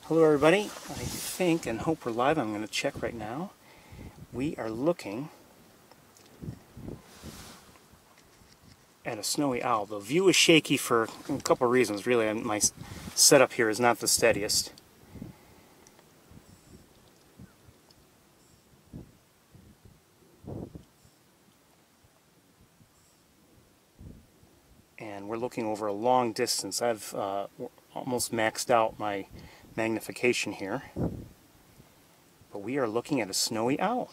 Hello everybody, I think and hope we're live. I'm going to check right now. We are looking at a snowy owl. The view is shaky for a couple of reasons really. My setup here is not the steadiest. And we're looking over a long distance. I've almost maxed out my magnification here, but we are looking at a snowy owl.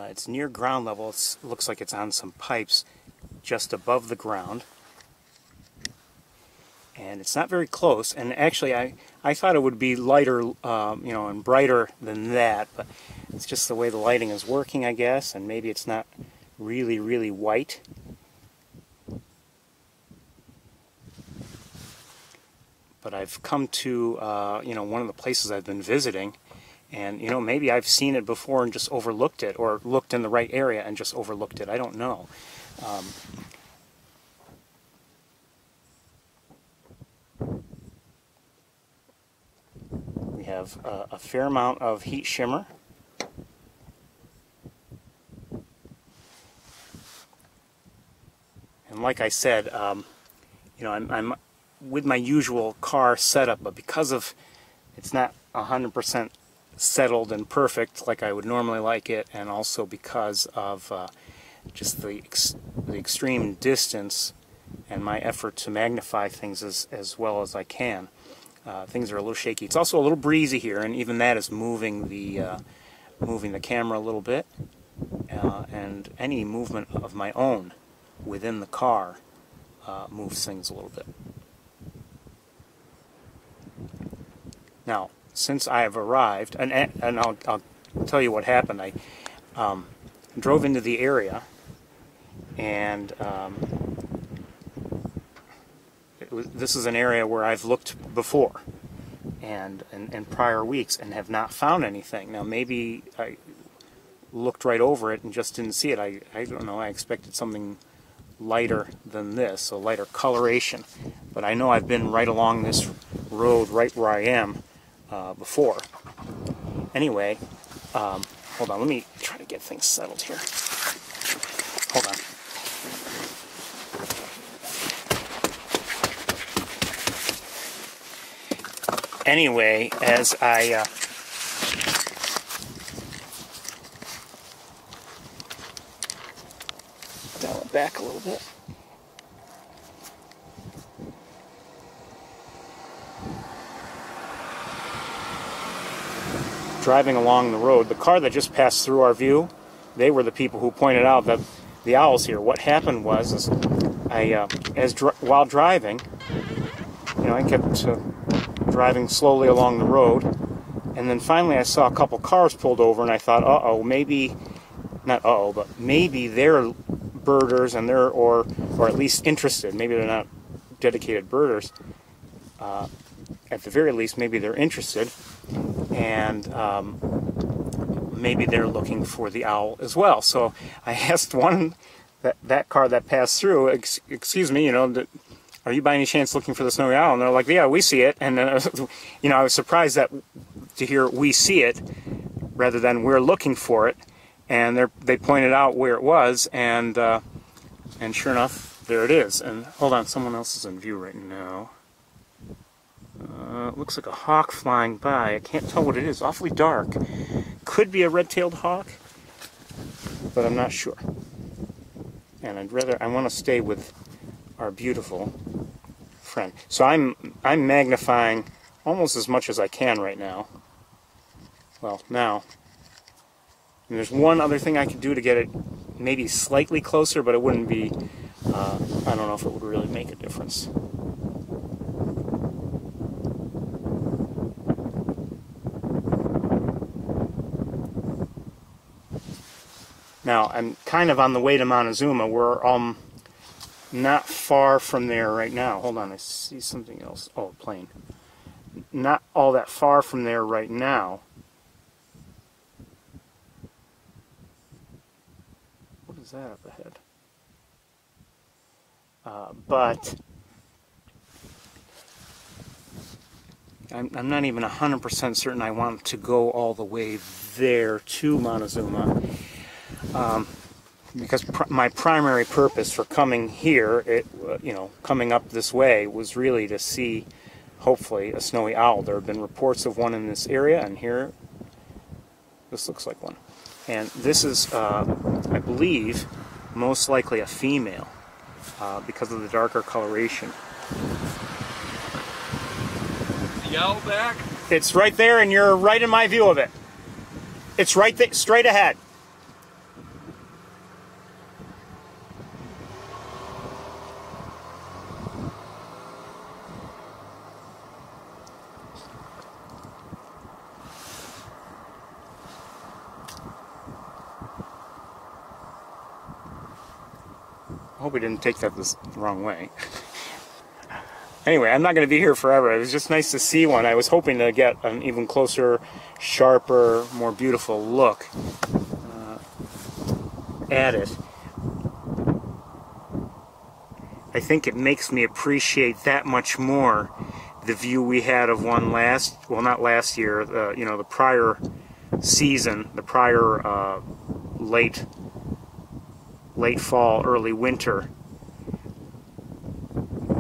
It's near ground level. It looks like it's on some pipes just above the ground. And it's not very close, and actually I thought it would be lighter, and brighter than that, but it's just the way the lighting is working, I guess, and maybe it's not really white. But I've come to, one of the places I've been visiting, and, maybe I've seen it before and just overlooked it, or looked in the right area and just overlooked it. I don't know. We have a fair amount of heat shimmer. And like I said, I'm with my usual car setup, but because of it's not 100% settled and perfect like I would normally like it, and also because of just the extreme distance and my effort to magnify things as well as I can, things are a little shaky. It's also a little breezy here, and even that is moving the camera a little bit, and any movement of my own within the car moves things a little bit. Now, since I have arrived, and I'll tell you what happened. I drove into the area, and this is an area where I've looked before, and in prior weeks, and have not found anything. Now, maybe I looked right over it and just didn't see it. I don't know. I expected something lighter than this, a lighter coloration. But I know I've been right along this road, right where I am, before. Anyway, hold on, let me try to get things settled here. Hold on. Anyway, as I dial it back a little bit. Driving along the road, the car that just passed through our view, they were the people who pointed out that the owl's here. What happened was, while driving, I kept driving slowly along the road, and then finally I saw a couple cars pulled over, and I thought, maybe they're birders, and they're or at least interested. Maybe they're not dedicated birders. At the very least, maybe they're interested, and maybe they're looking for the owl as well. So I asked that car that passed through, excuse me, are you by any chance looking for the snowy owl? And they're like, yeah, we see it. And then, I was surprised to hear we see it rather than we're looking for it. And they pointed out where it was, and sure enough, there it is. And hold on, someone else is in view right now. It looks like a hawk flying by. I can't tell what it is. Awfully dark. Could be a red-tailed hawk, but I'm not sure. And I want to stay with our beautiful friend. So I'm magnifying almost as much as I can right now. Well, now. And there's one other thing I could do to get it maybe slightly closer, but it wouldn't be, I don't know if it would really make a difference. Now, I'm kind of on the way to Montezuma. We're not far from there right now. Hold on, I see something else. Oh, a plane. Not all that far from there right now. What is that up ahead? But I'm not even 100% certain I want to go all the way there to Montezuma, because my primary purpose for coming here, coming up this way, was really to see, hopefully, a snowy owl. There have been reports of one in this area, and here, this looks like one. And this is, I believe, most likely a female, because of the darker coloration. The owl back? It's right there, and you're right in my view of it. It's right there, straight ahead. I hope we didn't take that the wrong way. Anyway, I'm not going to be here forever. It was just nice to see one. I was hoping to get an even closer, sharper, more beautiful look at it. I think it makes me appreciate that much more the view we had of one not last year, the prior season, the prior late fall, early winter,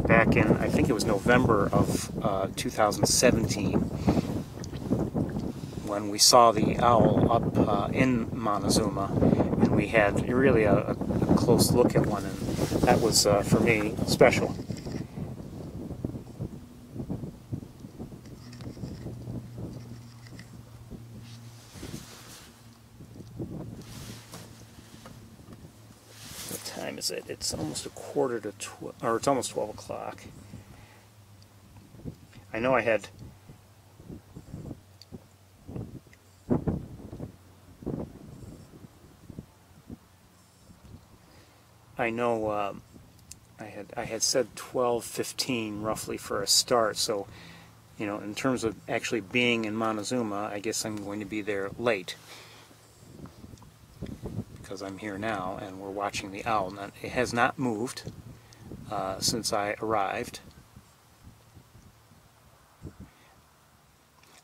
back in, I think it was November of 2017, when we saw the owl up in Montezuma, and we had really a close look at one, and that was, for me, special. What time is it? It's almost a quarter to 12, or it's almost 12 o'clock. I know I had I had said 12:15 roughly for a start, so in terms of actually being in Montezuma, I guess I'm going to be there late, because I'm here now and we're watching the owl. Now, it has not moved since I arrived.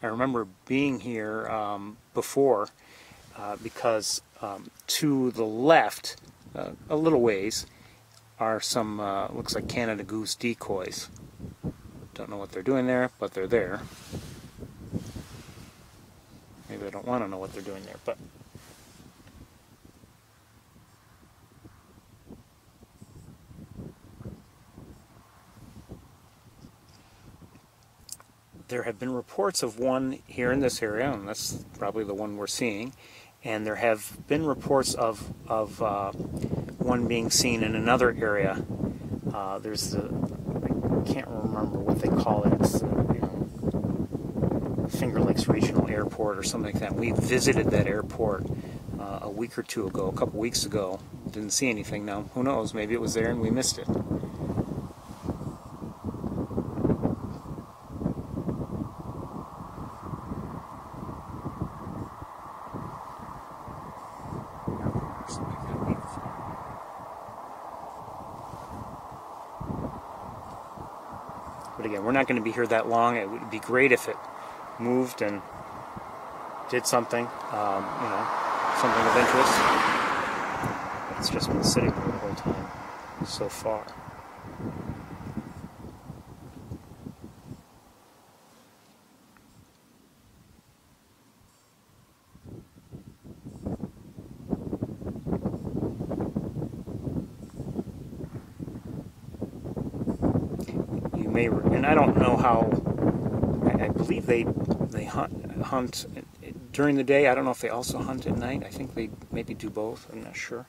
I remember being here before, because to the left, a little ways, are some, looks like Canada goose decoys. Don't know what they're doing there, but they're there. Maybe I don't want to know what they're doing there, but there have been reports of one here in this area, and that's probably the one we're seeing. And there have been reports of one being seen in another area. There's I can't remember what they call it. It's Finger Lakes Regional Airport or something like that. We visited that airport a week or two ago, a couple weeks ago. Didn't see anything. Now, who knows? Maybe it was there and we missed it. But again, we're not going to be here that long. It would be great if it moved and did something, something of interest. It's just been sitting there the whole time so far. And I don't know how. I believe they hunt during the day. I don't know if they also hunt at night. I think they maybe do both. I'm not sure.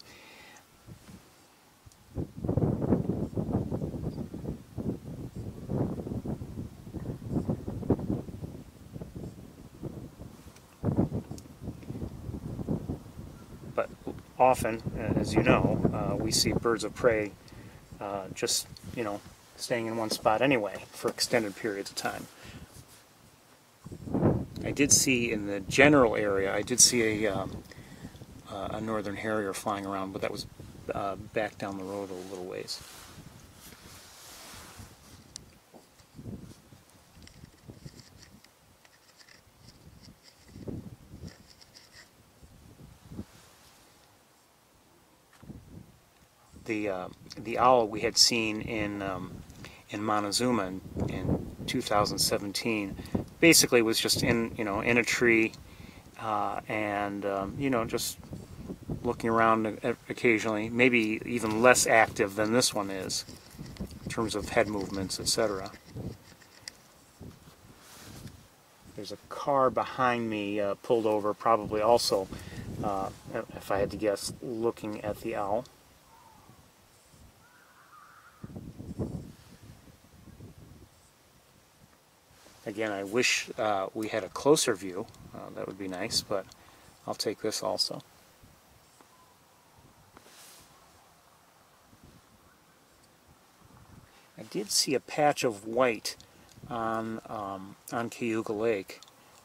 But often, as you know, we see birds of prey just, you know, staying in one spot anyway for extended periods of time. I did see in the general area, I did see a northern harrier flying around, but that was back down the road a little ways. The owl we had seen in Montezuma in 2017 basically was just in a tree and just looking around occasionally, maybe even less active than this one is in terms of head movements, etc. There's a car behind me pulled over, probably also, if I had to guess, looking at the owl. Again, I wish we had a closer view. That would be nice, but I'll take this also. I did see a patch of white on Cayuga Lake.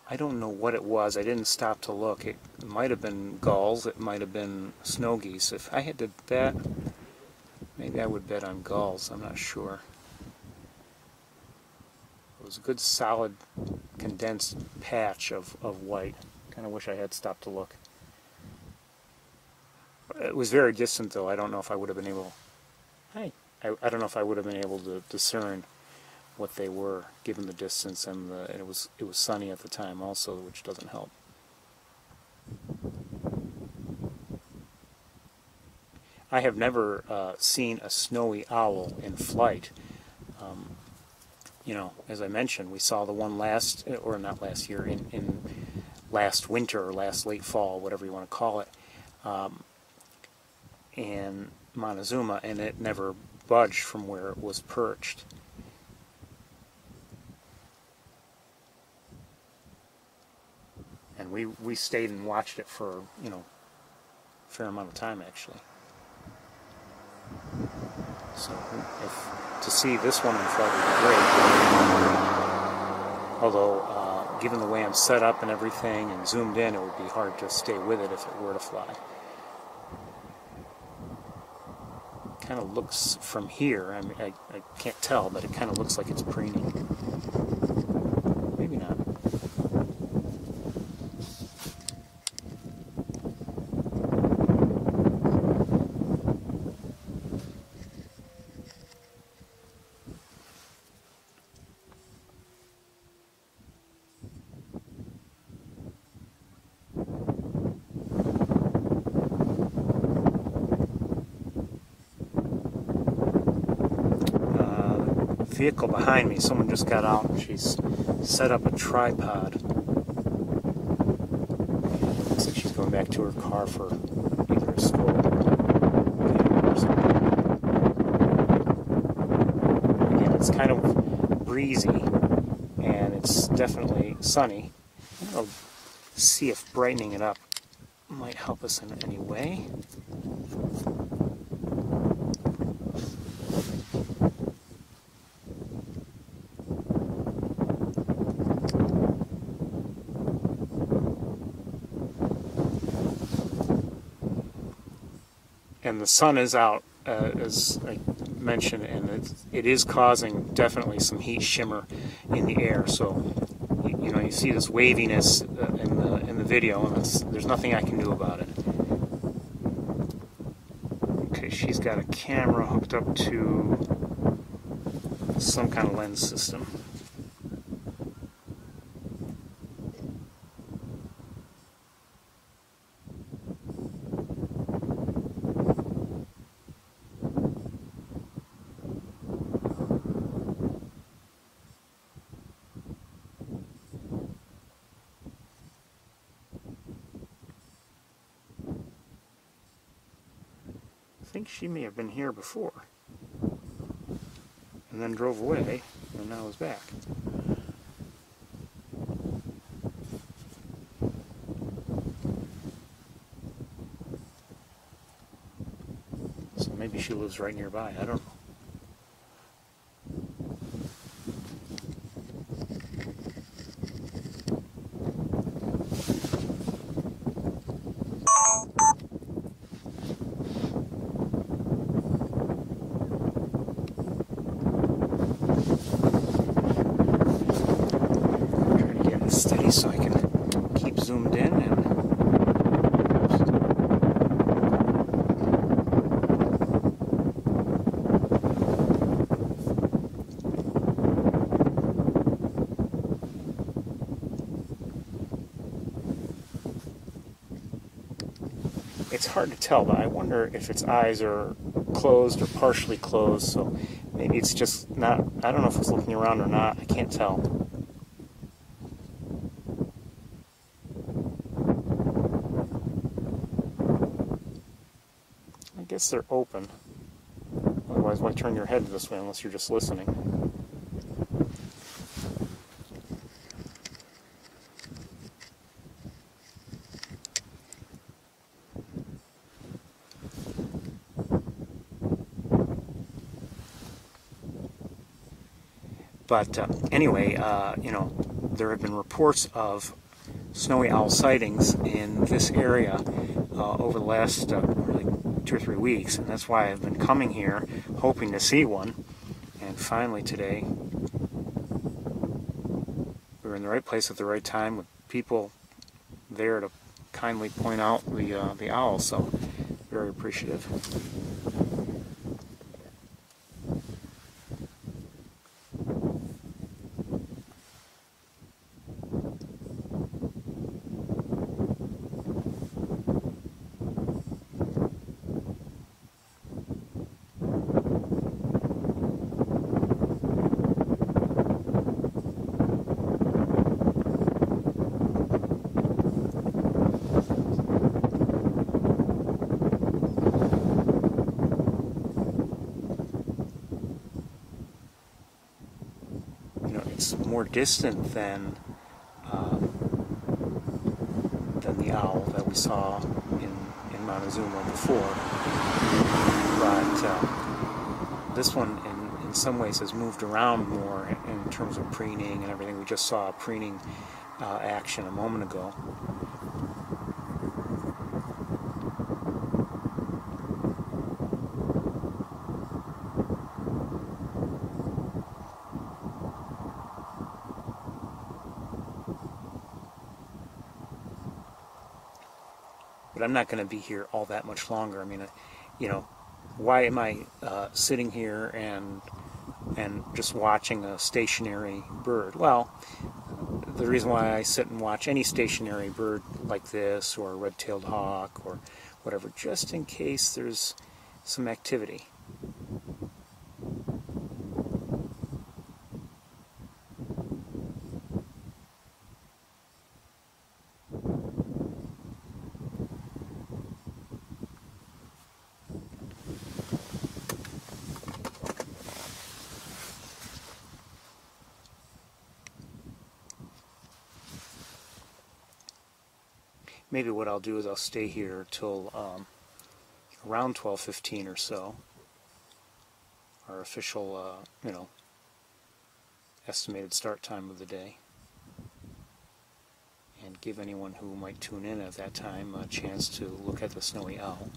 I don't know what it was. I didn't stop to look. It might have been gulls. It might have been snow geese. If I had to bet, maybe I would bet on gulls. I'm not sure. It was a good solid condensed patch of white. Kind of wish I had stopped to look. It was very distant though. I don't know if I would have been able... I don't know if I would have been able to discern what they were given the distance, and it was sunny at the time also, which doesn't help. I have never seen a snowy owl in flight. As I mentioned, we saw the one last year, in last winter or last late fall, whatever you want to call it, in Montezuma, and it never budged from where it was perched. And we stayed and watched it for, a fair amount of time, actually. So to see this one in flight would be great. Although, given the way I'm set up and everything and zoomed in, it would be hard to stay with it if it were to fly. Kind of looks from here, I mean, I can't tell, but it kind of looks like it's preening. Maybe not. Vehicle behind me, someone just got out and she's set up a tripod. Looks like she's going back to her car for either a stroll or something. Again, it's kind of breezy and it's definitely sunny. I'll see if brightening it up might help us in any way. And the sun is out, as I mentioned, and it is causing definitely some heat shimmer in the air. So, you see this waviness in the video, and there's nothing I can do about it. Okay, she's got a camera hooked up to some kind of lens system. I think she may have been here before and then drove away and now is back. So maybe she lives right nearby, I don't know. it's hard to tell, but I wonder if its eyes are closed or partially closed, so maybe it's just not, I don't know if it's looking around or not, I can't tell. I guess they're open. Otherwise, why turn your head this way unless you're just listening? But anyway, there have been reports of snowy owl sightings in this area over the last really 2 or 3 weeks, and that's why I've been coming here hoping to see one. And finally today, we were in the right place at the right time with people there to kindly point out the owl, so very appreciative. It's more distant than the owl that we saw in Montezuma before, but this one in some ways has moved around more in terms of preening and everything. We just saw a preening action a moment ago. But I'm not going to be here all that much longer. I mean, why am I sitting here and just watching a stationary bird? Well, the reason why I sit and watch any stationary bird like this, or a red-tailed hawk, or whatever, just in case there's some activity. Maybe what I'll do is I'll stay here till around 12:15 or so, our official, estimated start time of the day, and give anyone who might tune in at that time a chance to look at the snowy owl.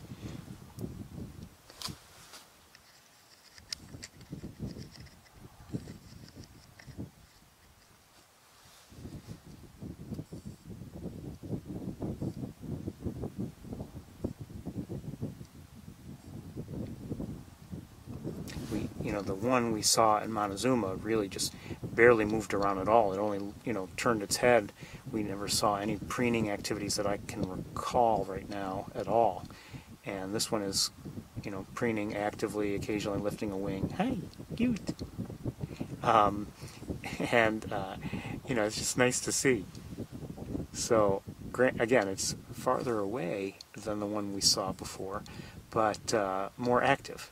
The one we saw in Montezuma really just barely moved around at all. It only, turned its head. We never saw any preening activities that I can recall right now at all. And this one is, preening actively, occasionally lifting a wing. Hi, cute. It's just nice to see. So, again, it's farther away than the one we saw before, but more active.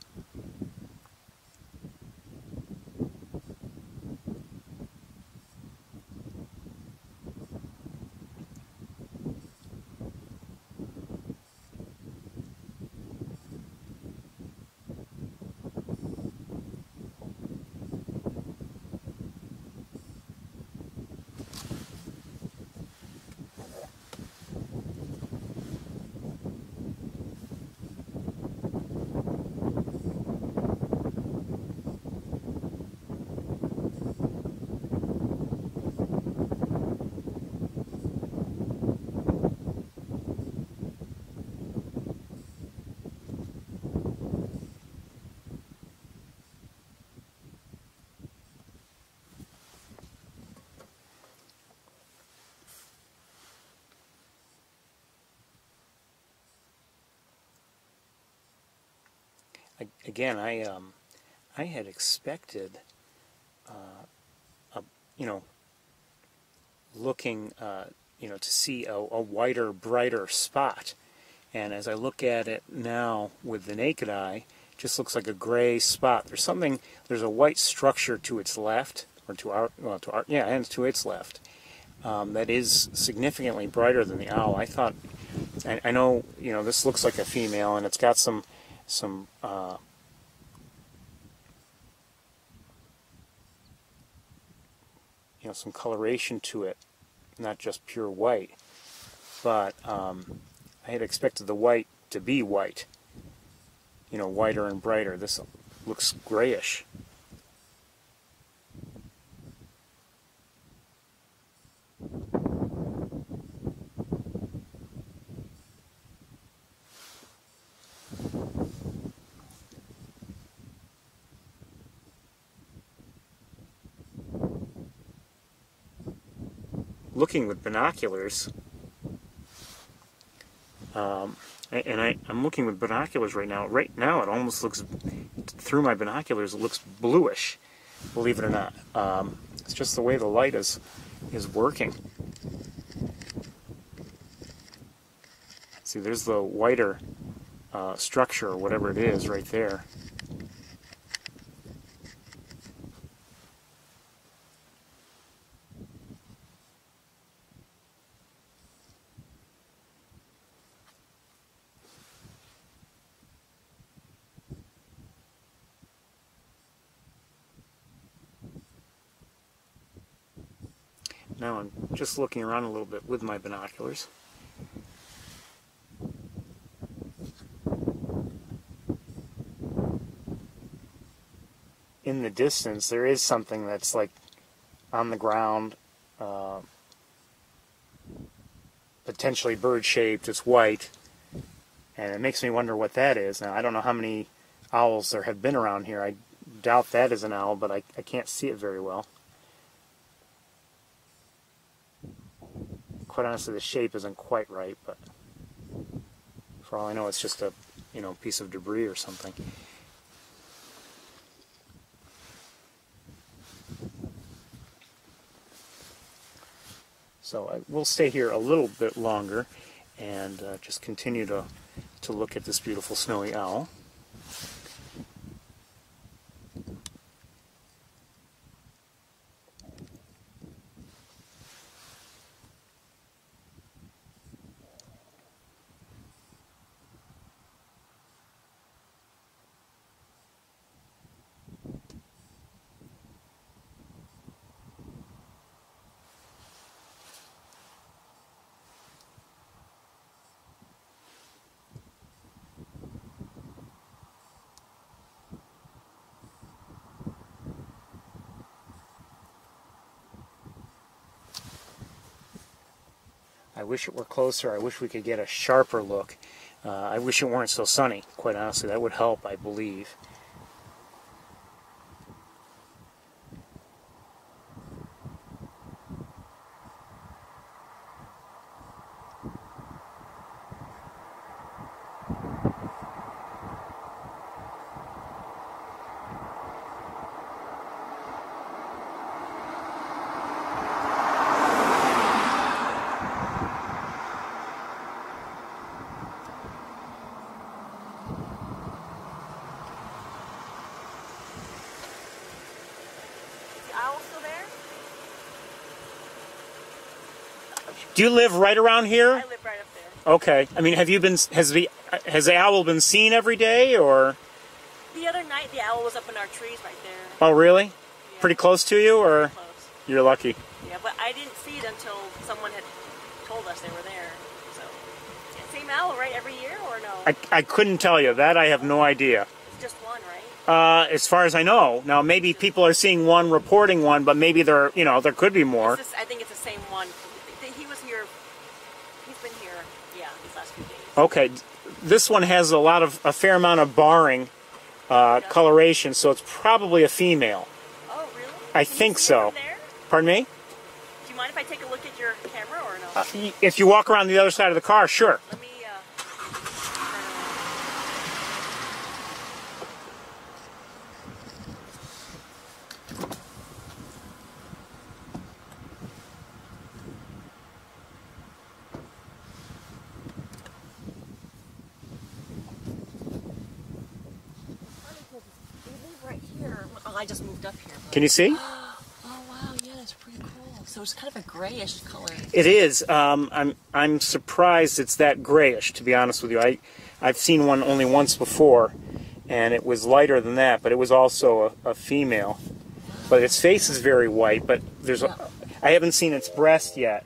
again, I had expected, you know, looking, you know, to see a whiter, brighter spot. And as I look at it now with the naked eye, it just looks like a gray spot. There's a white structure to its left, or and to its left, that is significantly brighter than the owl. I thought, I know, you know, this looks like a female, and it's got some you know, some coloration to it, not just pure white. But I had expected the white to be white, you know, whiter and brighter. This looks grayish. Looking with binoculars, I'm looking with binoculars right now. Right now, it almost looks, through my binoculars, it looks bluish, believe it or not. It's just the way the light is working. See, there's the whiter structure, or whatever it is, right there. Now I'm just looking around a little bit with my binoculars. In the distance, there is something that's like on the ground, potentially bird-shaped. It's white, and it makes me wonder what that is. Now, I don't know how many owls there have been around here. I doubt that is an owl, but I can't see it very well. Quite honestly, the shape isn't quite right, but for all I know, it's just a, you know, piece of debris or something. So we'll stay here a little bit longer and just continue to look at this beautiful snowy owl. I wish it were closer. I wish we could get a sharper look. I wish it weren't so sunny, quite honestly. That would help, I believe. Do you live right around here? I live right up there. Okay. I mean, has the owl been seen every day, or? The other night, the owl was up in our trees right there. Oh, really? Yeah. Pretty close to you, or? Close. You're lucky. Yeah, but I didn't see it until someone had told us they were there. So, same owl, right, every year, or no? I couldn't tell you. That I have no idea. It's just one, right? As far as I know. Now, maybe people are seeing one, reporting one, but maybe there could be more. I think it's the same one. He was here. He's been here, yeah, these last few days. Okay, this one has a fair amount of barring coloration, so it's probably a female. Oh, really? I think so. There? Pardon me? Do you mind if I take a look at your camera, or no? If you walk around the other side of the car, sure. Let me, I just moved up here. But... Can you see? Oh wow, yeah, that's pretty cool. So it's kind of a grayish color. It is. I'm surprised it's that grayish, to be honest with you. I've seen one only once before, and it was lighter than that, but it was also a female. But its face is very white, but I haven't seen its breast yet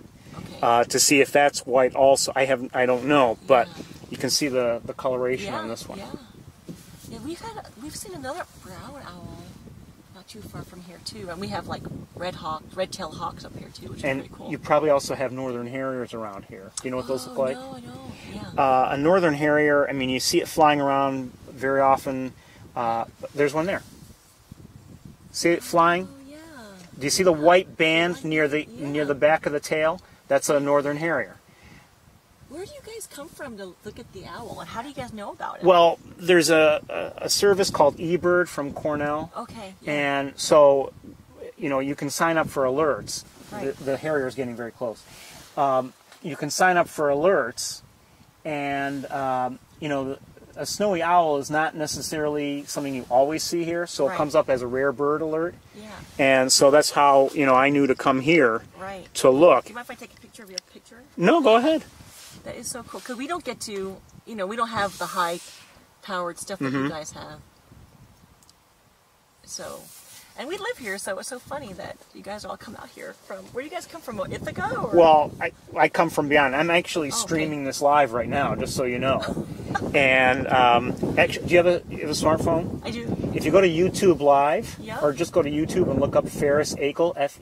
to see if that's white also. I don't know, but you can see the coloration on this one. Yeah, we've seen another brown owl not too far from here too, and we have like red-tailed hawks up here too, which is pretty cool. You probably also have northern harriers around here. Do you know what those look like? No, I don't. Yeah. A northern harrier. I mean, you see it flying around very often. There's one there. See it flying? Oh, yeah. Do you see the white band near the back of the tail? That's a northern harrier. Where do you guys come from to look at the owl, and how do you guys know about it? Well, there's a service called eBird from Cornell. Okay. Yeah. And so, you can sign up for alerts. Right. The harrier is getting very close. You can sign up for alerts, and a snowy owl is not necessarily something you always see here, so it comes up as a rare bird alert. Yeah. And so that's how I knew to come here to look. Do you mind if I take a picture of your picture? No, go ahead. That is so cool, because we don't get to, we don't have the high-powered stuff that you guys have. So, and we live here, so it's so funny that you guys all come out here from, where do you guys come from, Ithaca? Or? Well, I come from beyond. I'm actually streaming this live right now, just so you know. And actually, do you have a smartphone? I do. If you go to YouTube Live, or just go to YouTube and look up Ferris Akel, Ferris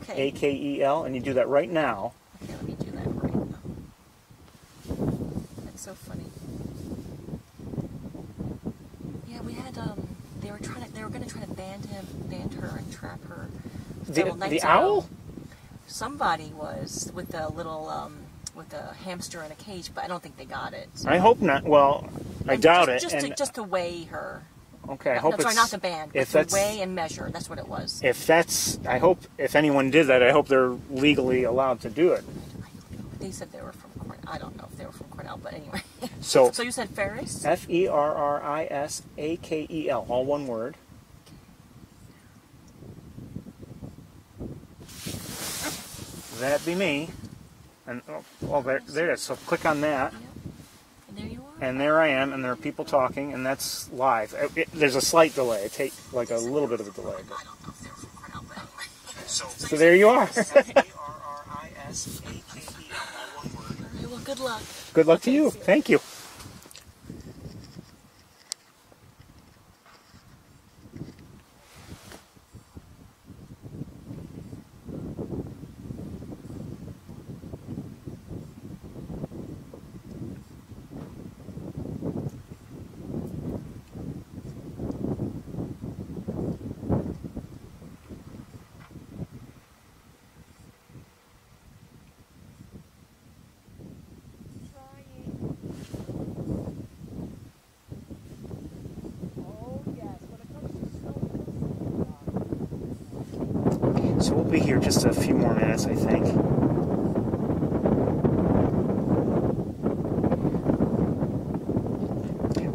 Akel, and you do that right now. Okay, let me do that right now. That's so funny. Yeah, we had they were going to try to band her and trap her. The owl? Somebody was with a little with a hamster in a cage, but I don't think they got it. So. I hope not. Well, I doubt it. Just to weigh her. Okay, I hope it's... Sorry, not the band, but to weigh and measure. That's what it was. I hope if anyone did that, I hope they're legally allowed to do it. They said they were from Cornell. I don't know if they were from Cornell, but anyway. So you said Ferris? Ferrisakel, all one word. That'd be me. And there it is. So click on that. Yep. And there you are. And there I am, and there are people talking, and that's live. There's a slight delay. It takes like a little bit of a delay. But. I don't know if they were from Cornell, but anyway. So there you are. Ferrisakel, all one word. All right, well, good luck. Good luck to you. Thank you. So we'll be here just a few more minutes, I think.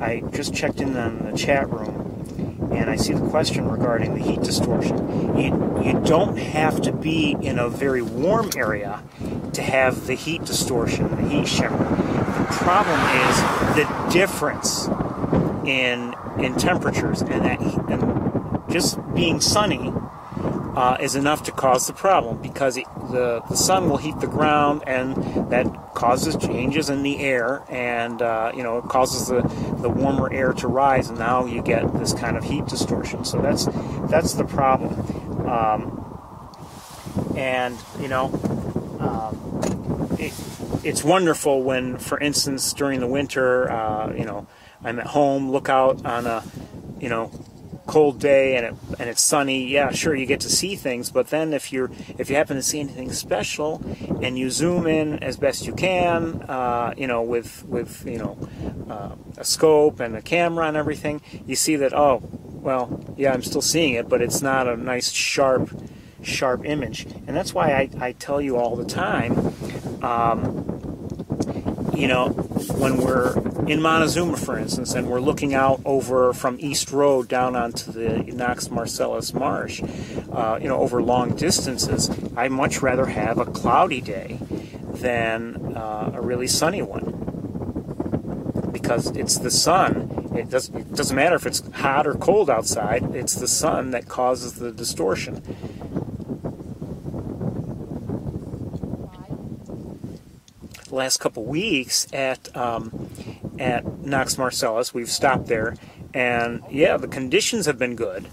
I just checked in on the chat room, and I see the question regarding the heat distortion. You don't have to be in a very warm area to have the heat distortion, the heat shimmer. The problem is the difference in temperatures, and just being sunny is enough to cause the problem, because the sun will heat the ground, and that causes changes in the air, and it causes the warmer air to rise, and now you get this kind of heat distortion. So that's the problem. It's wonderful when, for instance, during the winter, I'm at home, look out on a cold day and it's sunny. Yeah, sure, you get to see things, but then if you happen to see anything special and you zoom in as best you can, with a scope and a camera and everything, you see that, oh, well, yeah, I'm still seeing it, but it's not a nice sharp image. And that's why I tell you all the time, when we're in Montezuma, for instance, and we're looking out over from East Road down onto the Knox Marcellus Marsh, over long distances, I'd much rather have a cloudy day than a really sunny one, because it's the sun. It doesn't matter if it's hot or cold outside. It's the sun that causes the distortion. The last couple weeks at Knox Marcellus, we've stopped there, and yeah, the conditions have been good,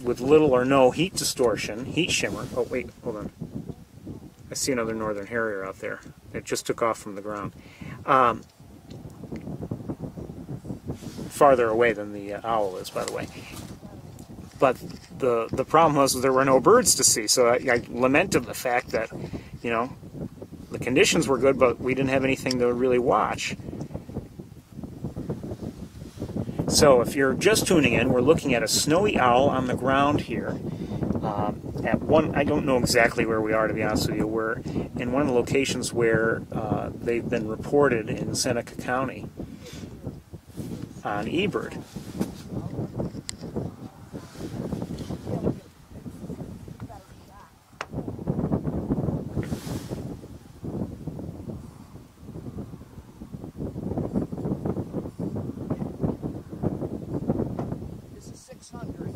with little or no heat distortion, heat shimmer. Oh wait, hold on. I see another northern harrier out there. It just took off from the ground. Farther away than the owl is, by the way. But the problem was there were no birds to see, so I lamented the fact that, the conditions were good, but we didn't have anything to really watch. So if you're just tuning in, we're looking at a snowy owl on the ground here. I don't know exactly where we are, to be honest with you. We're in one of the locations where they've been reported in Seneca County on eBird. This is 600.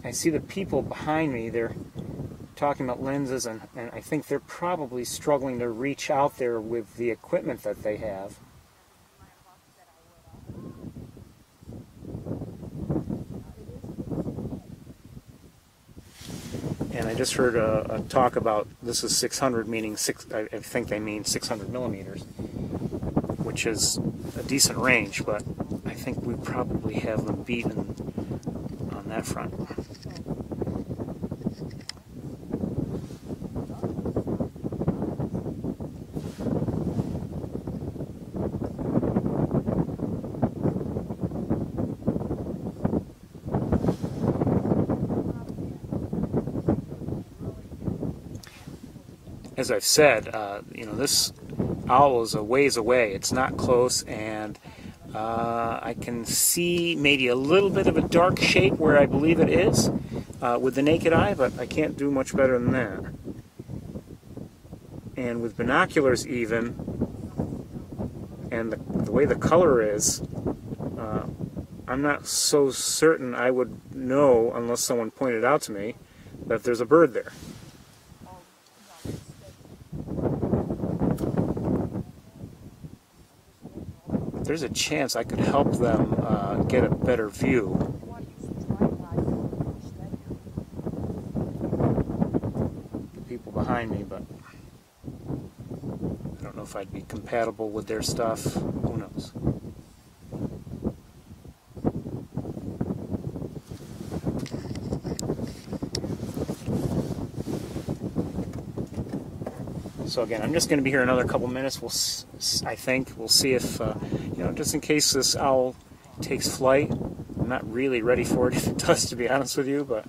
I see the people behind me. They're talking about lenses, and I think they're probably struggling to reach out there with the equipment that they have. And I just heard a talk about this is 600, meaning I think they mean 600 millimeters, which is a decent range, but I think we probably have them beaten on that front. As I've said, this owl is a ways away. It's not close, and I can see maybe a little bit of a dark shape where I believe it is with the naked eye, but I can't do much better than that. And with binoculars even, and the way the color is, I'm not so certain I would know, unless someone pointed out to me, that there's a bird there. There's a chance I could help them get a better view. The people behind me, but I don't know if I'd be compatible with their stuff. Who knows? So again, I'm just going to be here another couple minutes. I think we'll see if, just in case this owl takes flight. I'm not really ready for it if it does, to be honest with you, but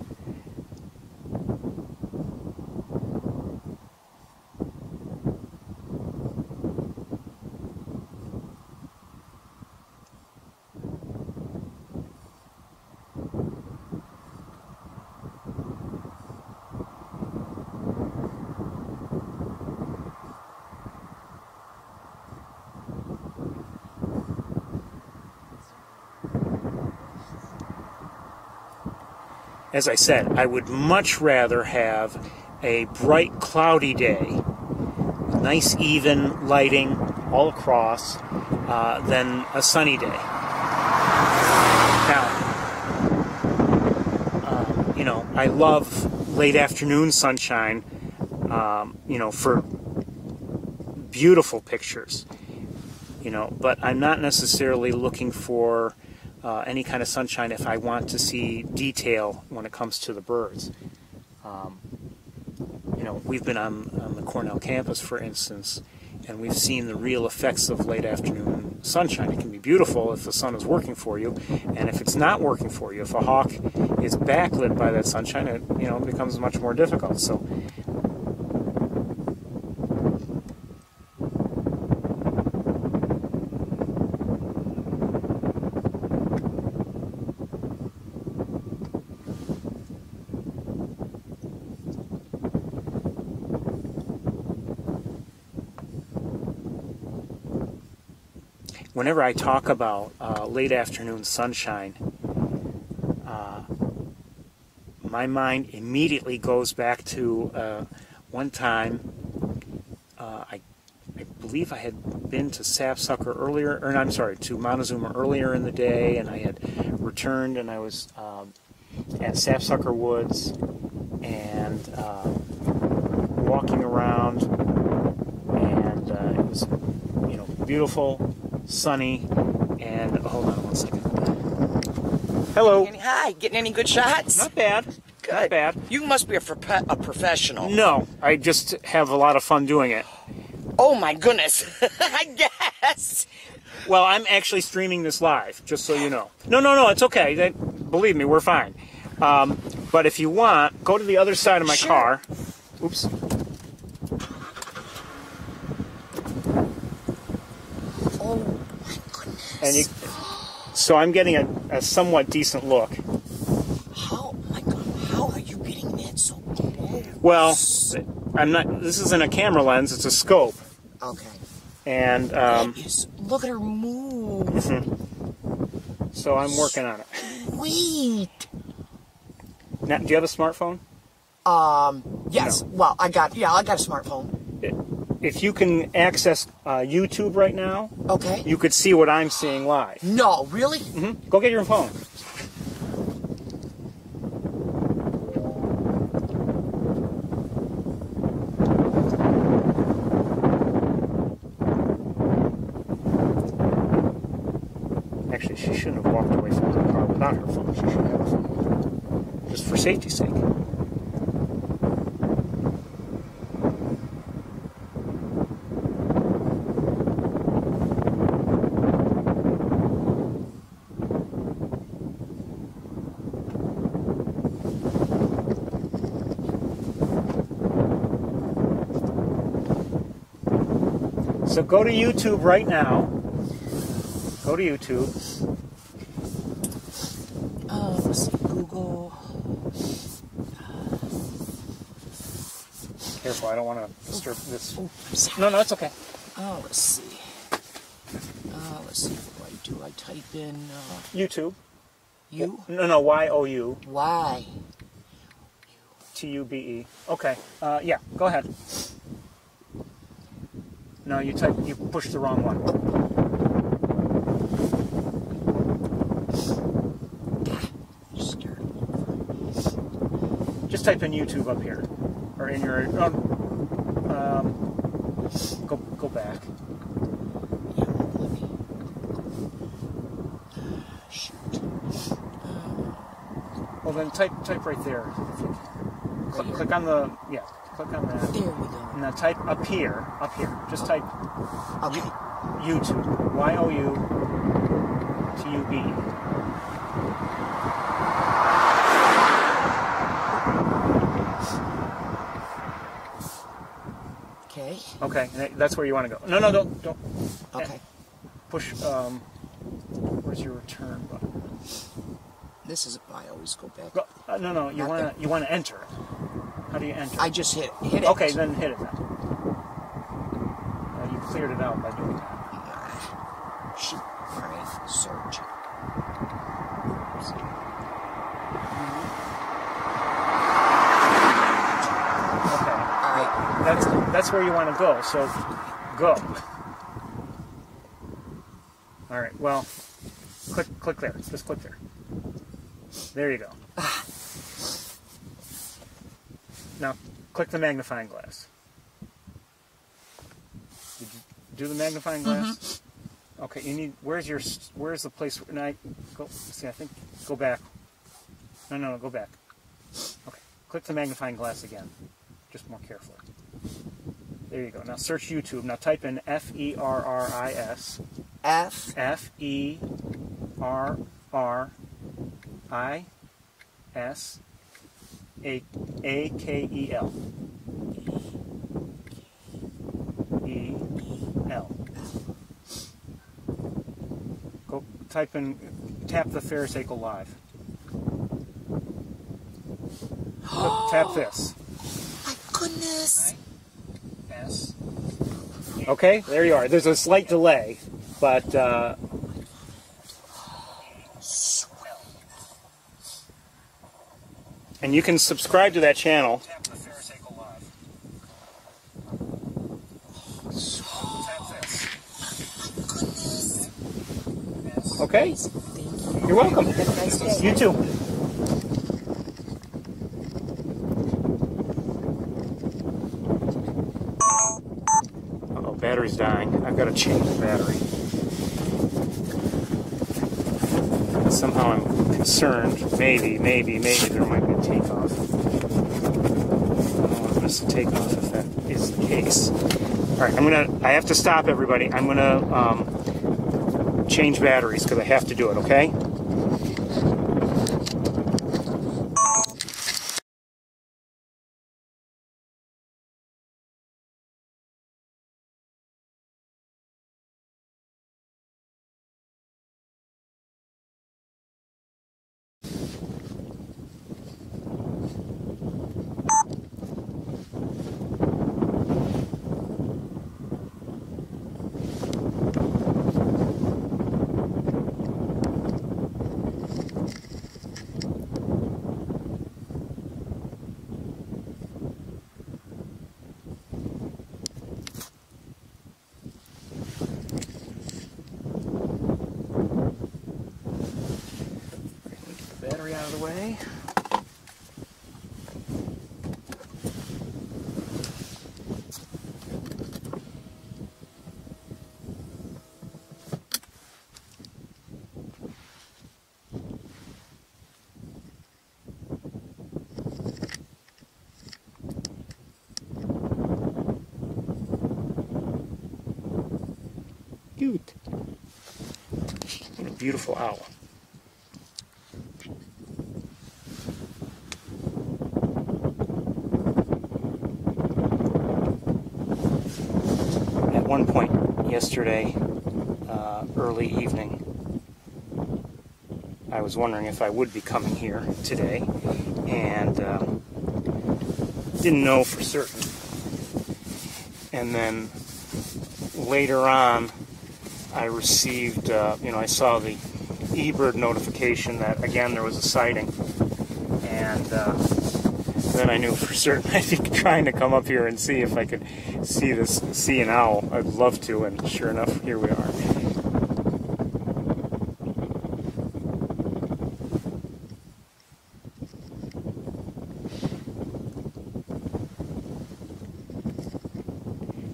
as I said, I would much rather have a bright, cloudy day, nice, even lighting all across, than a sunny day. Now, I love late afternoon sunshine, for beautiful pictures, but I'm not necessarily looking for any kind of sunshine if I want to see detail when it comes to the birds. We've been on the Cornell campus, for instance, and we've seen the real effects of late afternoon sunshine. It can be beautiful if the sun is working for you, and if it's not working for you, if a hawk is backlit by that sunshine, it becomes much more difficult. So. Whenever I talk about late afternoon sunshine, my mind immediately goes back to one time. I believe I had been to Sapsucker earlier, or I'm sorry, to Montezuma earlier in the day, and I had returned, and I was at Sapsucker Woods and walking around, and it was beautiful. Sunny, and hold on one second. Hello. Hi, getting any good shots? Not bad. Good. Not bad. You must be a professional. No, I just have a lot of fun doing it. Oh my goodness. I guess. Well, I'm actually streaming this live, just so you know. No, it's okay. Believe me, we're fine. But if you want, go to the other side of my car. Oops. And so I'm getting a somewhat decent look. How are you getting that so close? Well, I'm not. This isn't a camera lens; it's a scope. Okay. And look at her move. So I'm working on it. Sweet. Now, do you have a smartphone? Yes. No. Well, I got a smartphone. If you can access YouTube right now, okay, you could see what I'm seeing live. No, really? Mm-hmm. Go get your phone. Actually, she shouldn't have walked away from her car without her phone. She should have a phone. Just for safety's sake. So go to YouTube right now. Go to YouTube. Let's see, Google. Careful, I don't want to disturb this. Oh, I'm sorry. No, it's okay. Let's see. What do I type in? YouTube. You? No, Y-O-U. Why? T-U-B-E. Okay. Yeah, go ahead. No, you pushed the wrong one. Just type in YouTube up here, or in your. Go back. Yeah, let me. Shoot. Well, then type right there. Click on the Click on that. There we go. And now type up here. Just type Okay. YouTube. Y-O-U-T-U-B. Okay. Okay, that's where you want to go. No, don't. Okay. Push. Where's your return button? This is. I always go back. Go, no. You want to enter it. How do you enter? I just hit it. Okay, then hit it then. You cleared it out by doing that. Shoot. All right. Search. Okay. All right. That's where you want to go. So go. All right. Well, click there. Just click there. There you go. Now, click the magnifying glass. Did you do the magnifying glass? Mm-hmm. Okay, you need. Where's the place? Now, go. See, I think go back. No, go back. Okay, click the magnifying glass again, just more carefully. There you go. Now search YouTube. Now type in Ferris. F-E-R-R-I-S-A-K-E-L. E-L. Go type in, tap the Ferris Akel Live. Tap this. My goodness. S. Okay, there you are. There's a slight delay, but and you can subscribe to that channel. Tap the Ferris Akel Live. Tap this. Okay. Thank you. You're welcome. Have a nice day. You too. Uh-oh, battery's dying. I've got to change the battery. Somehow I'm concerned. Maybe there might be a takeoff. I don't want to miss a takeoff if that is the case. All right, I have to stop, everybody. I'm gonna change batteries because I have to do it. Okay. Battery out of the way. Cute. What a beautiful owl. At one point yesterday, early evening, I was wondering if I would be coming here today, and didn't know for certain. And then later on, I received, I saw the eBird notification that, again, there was a sighting. And then I knew for certain I'd be trying to come up here and see if I could see an owl. I'd love to, and sure enough, here we are.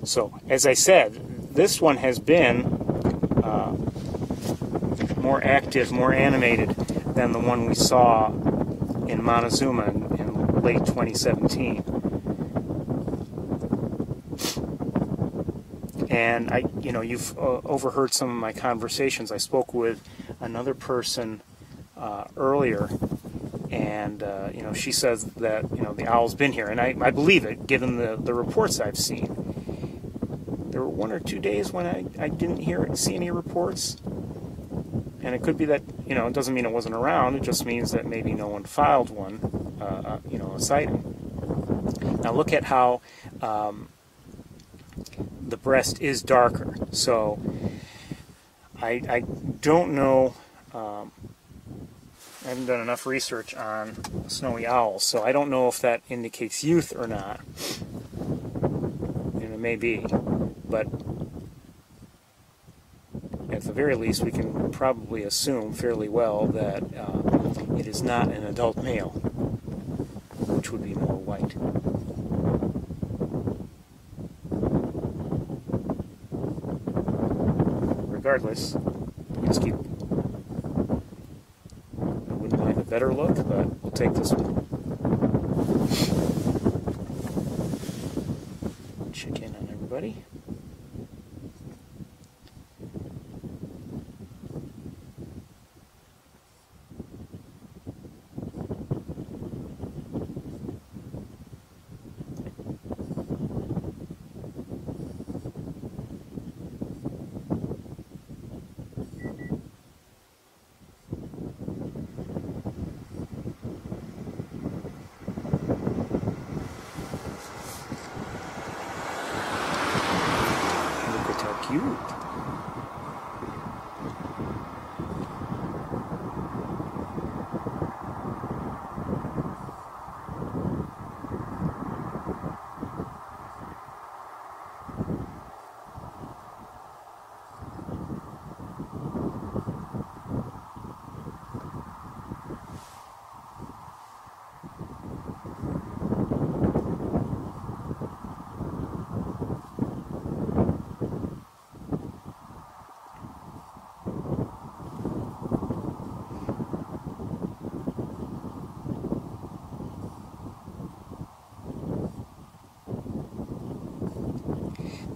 So, as I said, this one has been more active, more animated than the one we saw in Montezuma in late 2017. And you've overheard some of my conversations. I spoke with another person earlier, and she says that the owl's been here, and I believe it, given the reports I've seen. There were 1 or 2 days when I didn't see any reports, and it could be that it doesn't mean it wasn't around. It just means that maybe no one filed one, a sighting. Now look at how the breast is darker. So I don't know. I haven't done enough research on snowy owls, so I don't know if that indicates youth or not. And it may be, but at the very least, we can probably assume fairly well that it is not an adult male, which would be more white. Regardless, let's keep. I wouldn't mind a better look, but we'll take this one. Check in on everybody.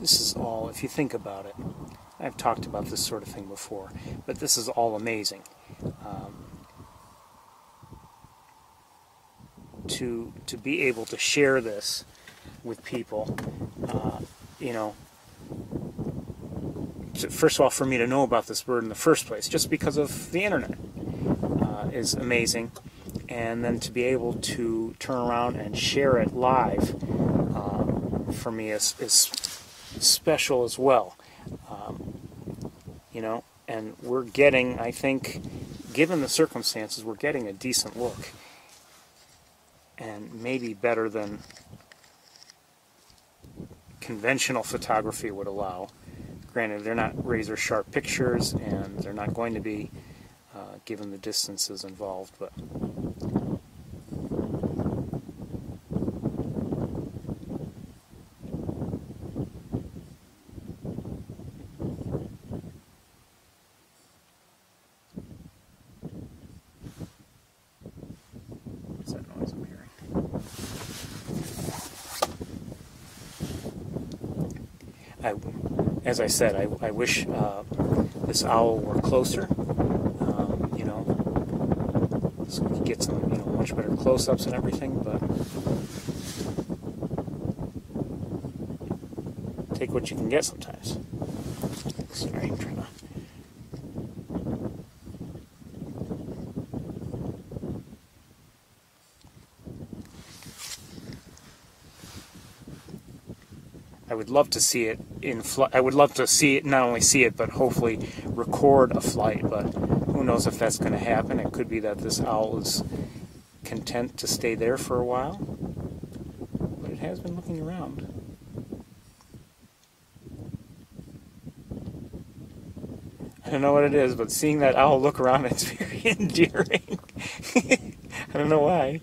This is all, if you think about it, I've talked about this sort of thing before, but this is all amazing. To be able to share this with people, you know, first of all, for me to know about this bird in the first place, just because of the internet, is amazing. And then to be able to turn around and share it live, for me is special as well. You know, and we're getting, I think, given the circumstances, we're getting a decent look. And maybe better than conventional photography would allow. Granted, they're not razor-sharp pictures, and they're not going to be, given the distances involved, but what's that noise I'm hearing? As I said, I wish this owl were closer, you know, so we could get some, you know, much better close-ups and everything, but take what you can get sometimes. Sorry, I'm trying to... I would love to see it in flight. I would love to see it, not only see it, but hopefully record a flight. But who knows if that's going to happen? It could be that this owl is content to stay there for a while. But it has been looking around. I don't know what it is, but seeing that owl look around, it's very endearing. I don't know why.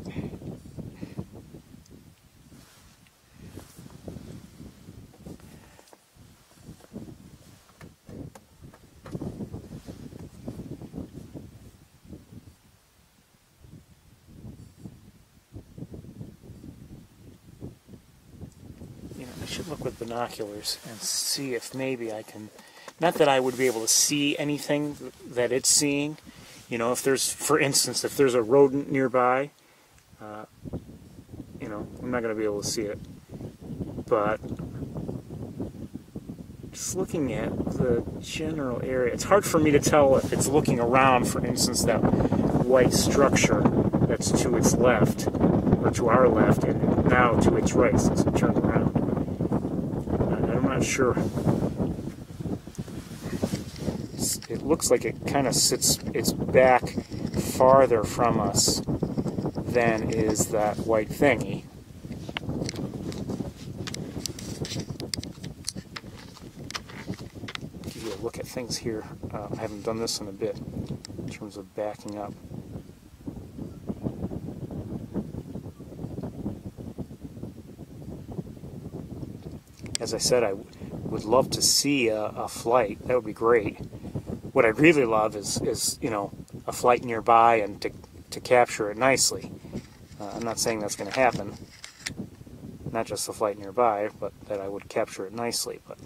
I should look with binoculars and see if maybe I can, not that I would be able to see anything that it's seeing, you know, if there's, for instance, if there's a rodent nearby, you know, I'm not going to be able to see it, but just looking at the general area, it's hard for me to tell if it's looking around, for instance, that white structure that's to its left, or to our left, and now to its right since it turned around. I'm not sure. It looks like it kind of sits its back farther from us than is that white thingy. Give you a look at things here. I haven't done this in a bit in terms of backing up. As I said, I would love to see a flight. That would be great. What I'd really love is you know, a flight nearby and to capture it nicely. I'm not saying that's going to happen. Not just a flight nearby, but that I would capture it nicely. But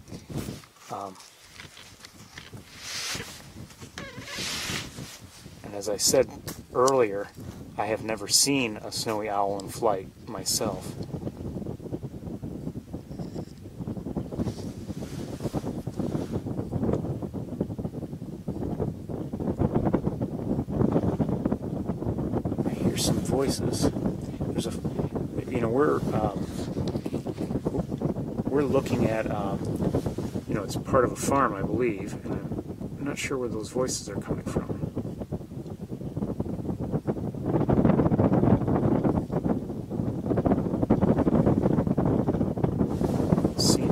and as I said earlier, I have never seen a snowy owl in flight myself. Some voices. There's a, you know, we're looking at you know, it's part of a farm, I believe, and I'm not sure where those voices are coming from. Let's see.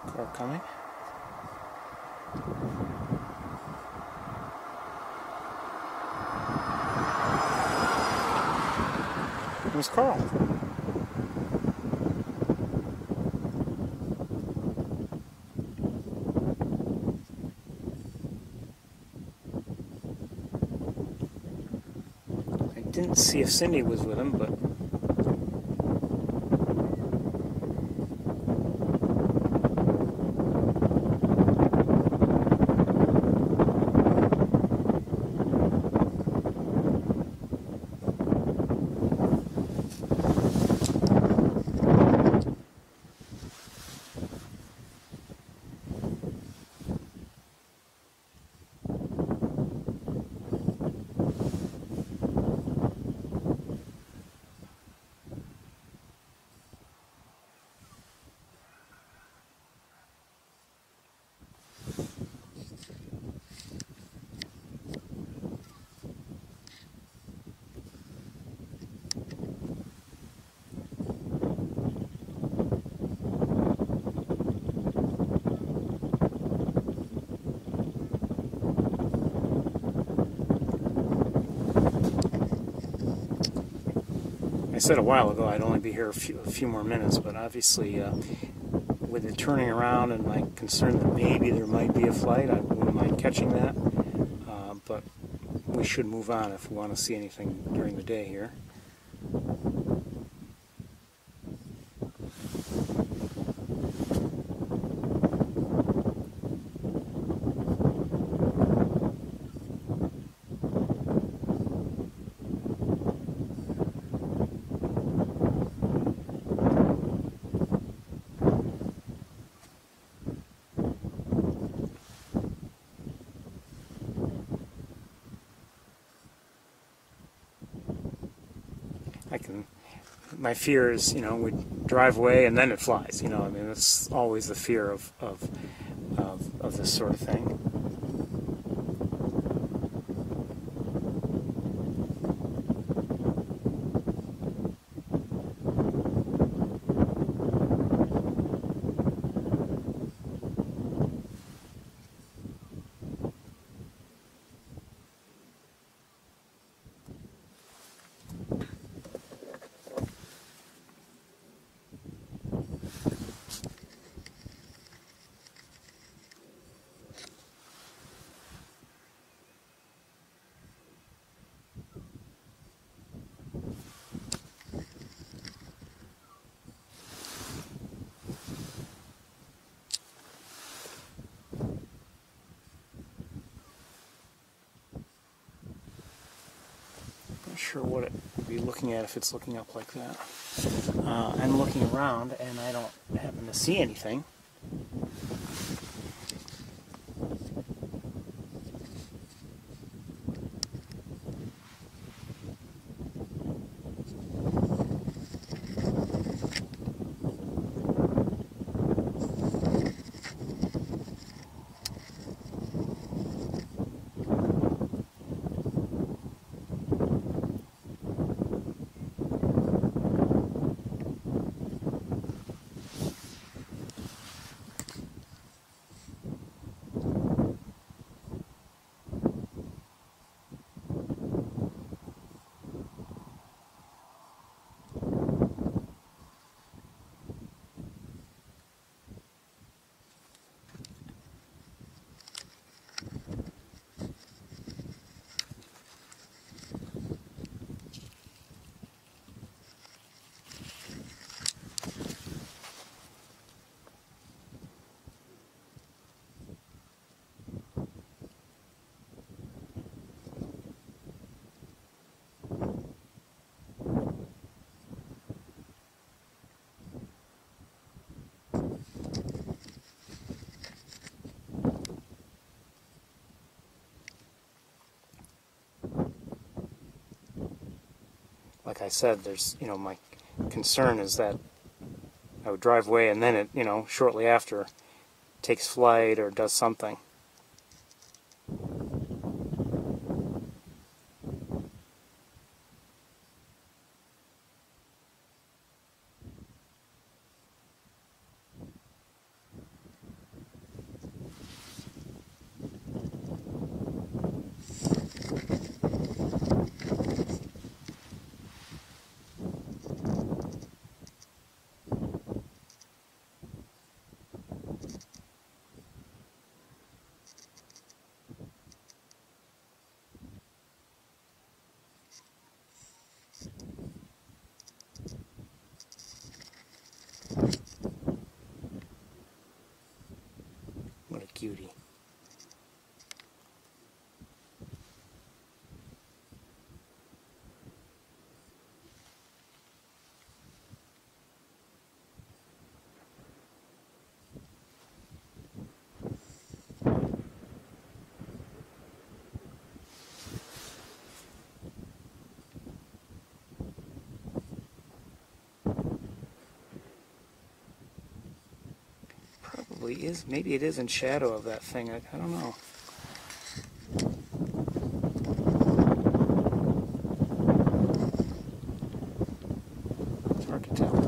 Car coming. It was Carl. I didn't see if Cindy was with him, but I said a while ago I'd only be here a few more minutes, but obviously with it turning around and my concern that maybe there might be a flight, I wouldn't mind catching that. But we should move on if we want to see anything during the day here. My fear is, you know, we drive away and then it flies. You know, I mean, that's always the fear of this sort of thing. Not sure what it would be looking at if it's looking up like that. I'm looking around and I don't happen to see anything. like I said, there's, my concern is that I would drive away and then it, shortly after takes flight or does something. What a cutie. Probably is, maybe it is in shadow of that thing, I don't know. It's hard to tell.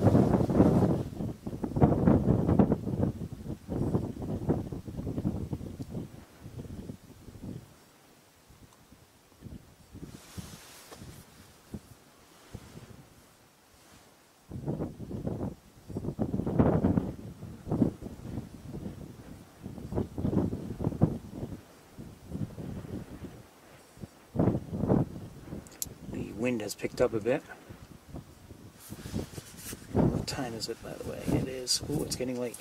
Wind has picked up a bit. What time is it, by the way? It is, ooh, it's getting late.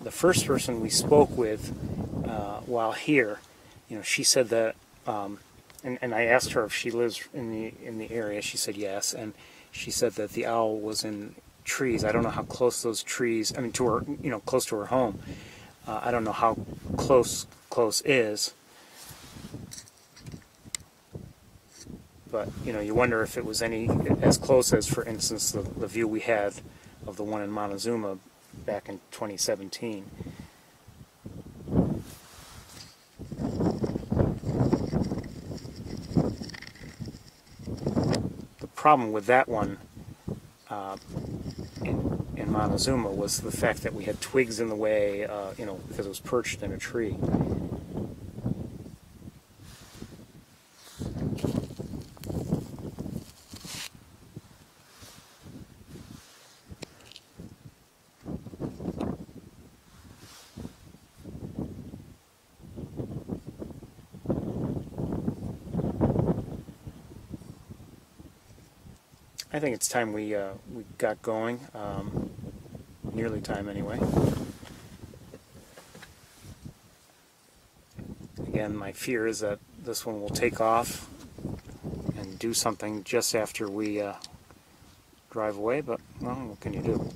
The first person we spoke with while here, she said that, and I asked her if she lives in the area. She said yes, and she said that the owl was in trees. I don't know how close those trees. I mean, to her, close to her home. I don't know how close is, but you wonder if it was any as close as, for instance, the view we had of the one in Montezuma back in 2017. The problem with that one in Montezuma was the fact that we had twigs in the way, because it was perched in a tree. I think it's time we got going. Nearly time anyway. Again, my fear is that this one will take off and do something just after we drive away, but, well, what can you do?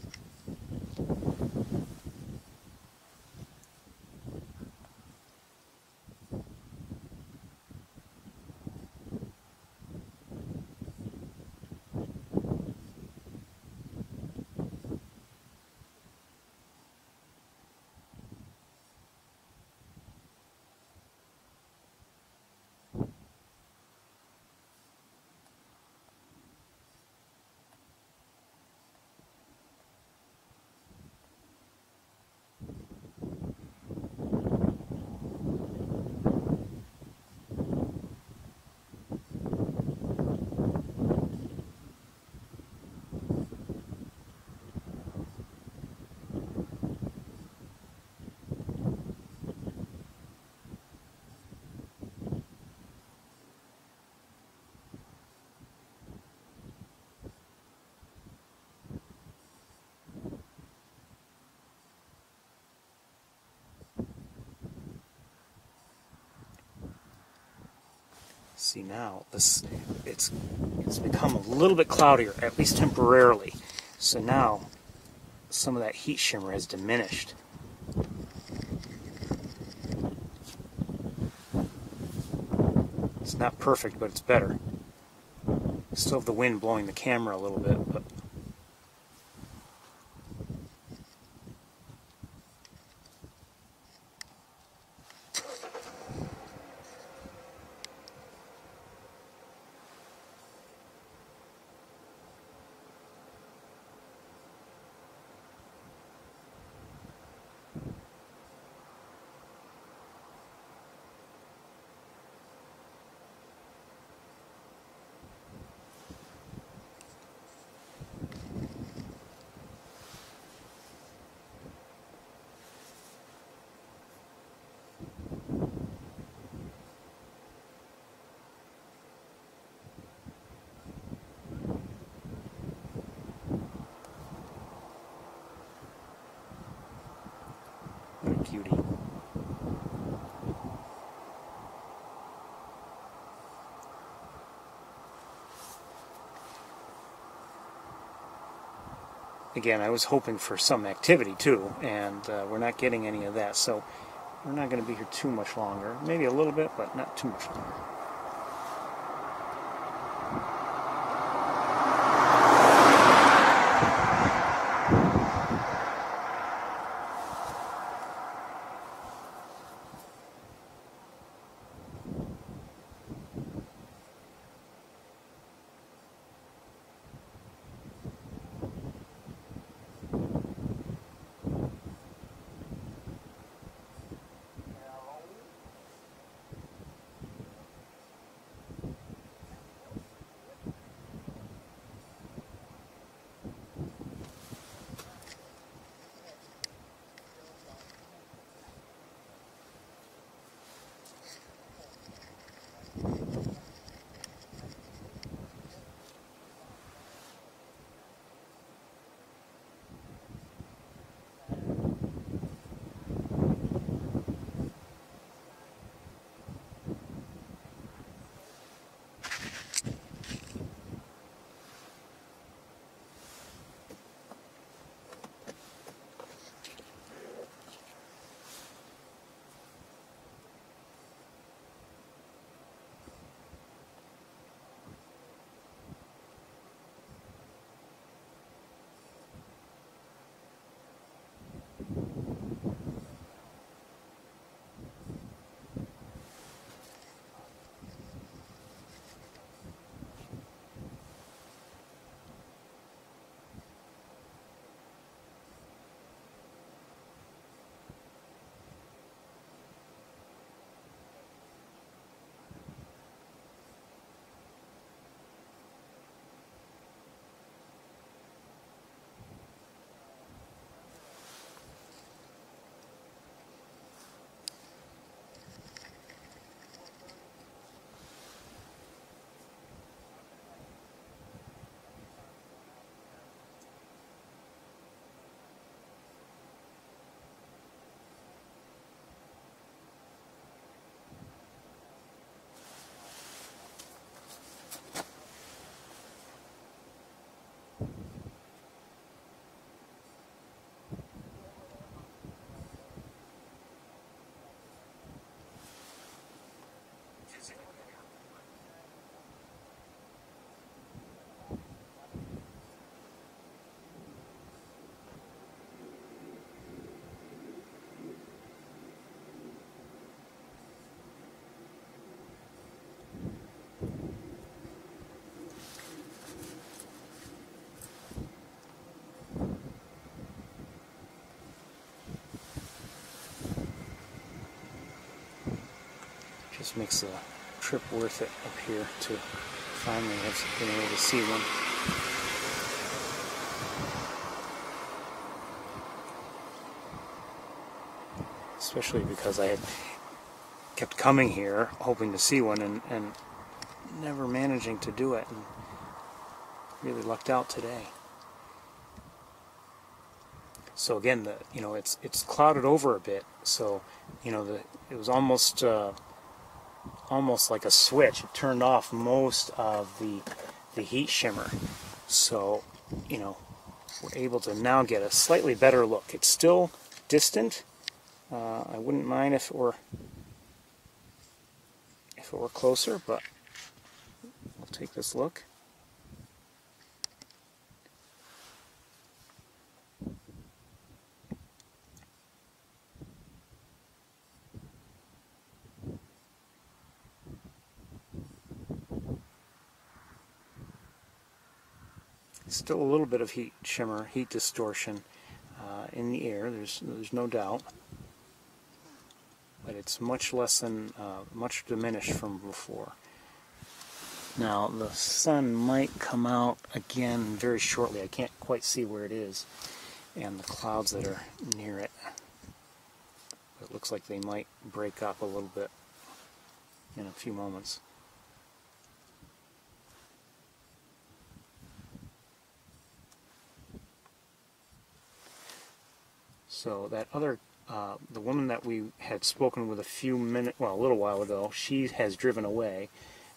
See now, it's become a little bit cloudier, at least temporarily. So now, some of that heat shimmer has diminished. It's not perfect, but it's better. Still have the wind blowing the camera a little bit, but what a cutie. Again, I was hoping for some activity too, and we're not getting any of that, so we're not going to be here too much longer. Maybe a little bit, but not too much longer. Just makes the trip worth it up here to finally have been able to see one. Especially because I had kept coming here hoping to see one and never managing to do it, and really lucked out today. So again, it's clouded over a bit, so it was almost like a switch. It turned off most of the heat shimmer, so we're able to now get a slightly better look. It's still distant. I wouldn't mind if it were closer, but we'll take this look. Still a little bit of heat shimmer, heat distortion in the air. There's no doubt, but it's much less than much diminished from before. Now the sun might come out again very shortly. I can't quite see where it is, and the clouds that are near it. It looks like they might break up a little bit in a few moments. So that other, the woman that we had spoken with a little while ago, she has driven away,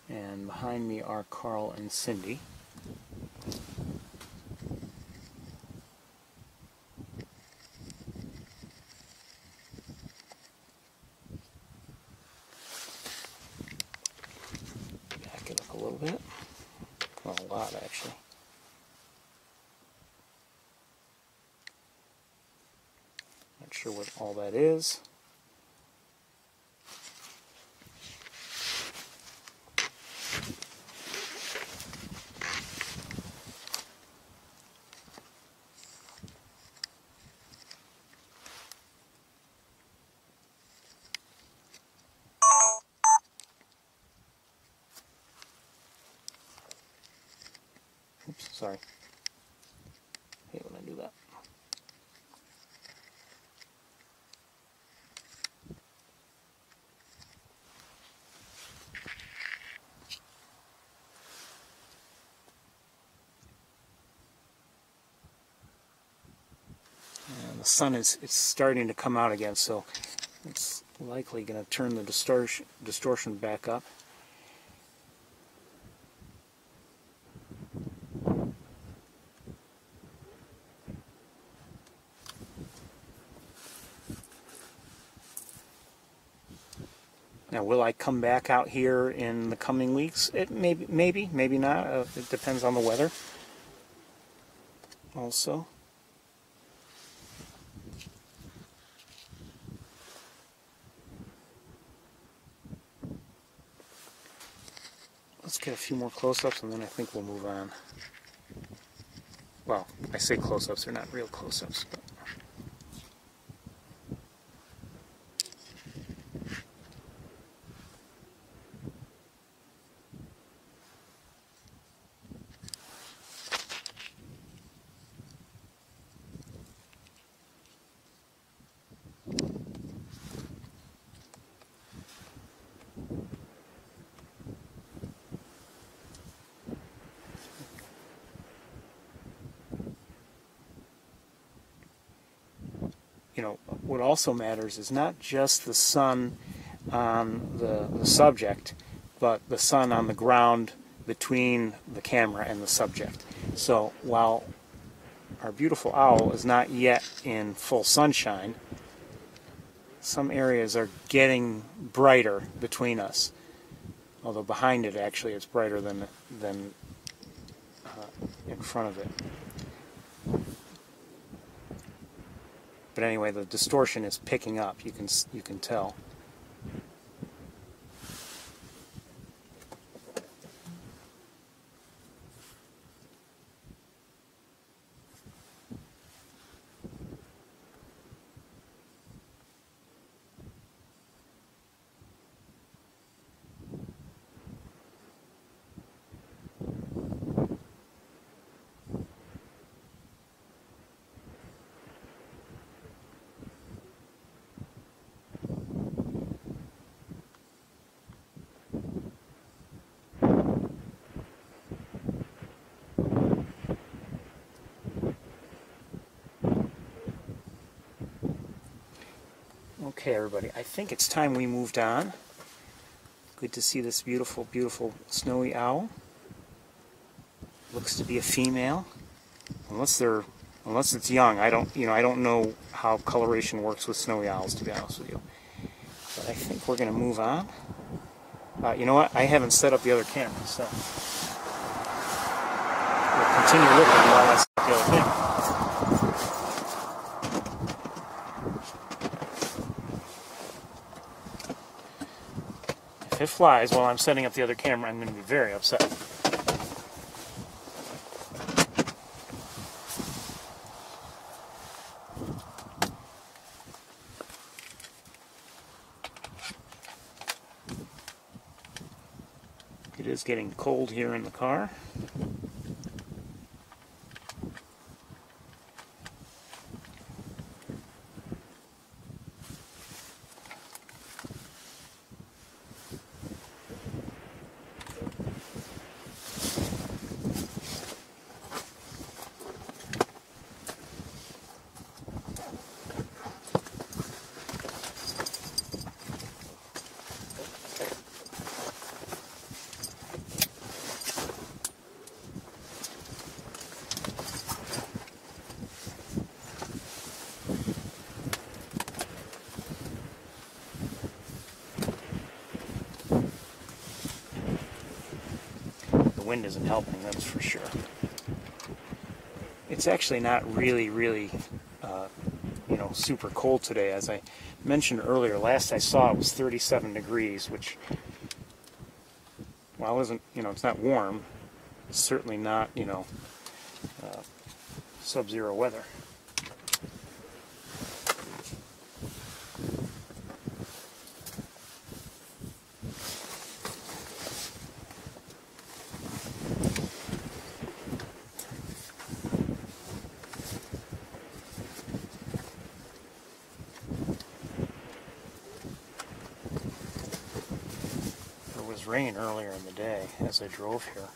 and behind me are Carl and Cindy. Back it up a little bit, well, a lot actually. Not sure what all that is. Oops, sorry. Hate when I do that. And the sun it's starting to come out again, so it's likely going to turn the distortion back up. Now, will I come back out here in the coming weeks? It maybe not. It depends on the weather. Also, let's get a few more close-ups, and then I think we'll move on. Well, I say close-ups; they're not real close-ups, but. What also matters is not just the sun on the subject, but the sun on the ground between the camera and the subject. So while our beautiful owl is not yet in full sunshine, some areas are getting brighter between us. Although behind it, actually, it's brighter than in front of it. But anyway, the distortion is picking up. You can tell. Okay, everybody, I think it's time we moved on. Good to see this beautiful, beautiful snowy owl. Looks to be a female, unless it's young. I don't know how coloration works with snowy owls, to be honest with you. But I think we're going to move on. You know what? I haven't set up the other camera, so we'll continue looking while I set up the other camera. If it flies while I'm setting up the other camera, I'm going to be very upset. It is getting cold here in the car. The wind isn't helping, that's for sure. It's actually not really, super cold today. As I mentioned earlier, last I saw it was 37 degrees, which, well, isn't, it's not warm. It's certainly not, sub-zero weather. Rain earlier in the day as I drove here.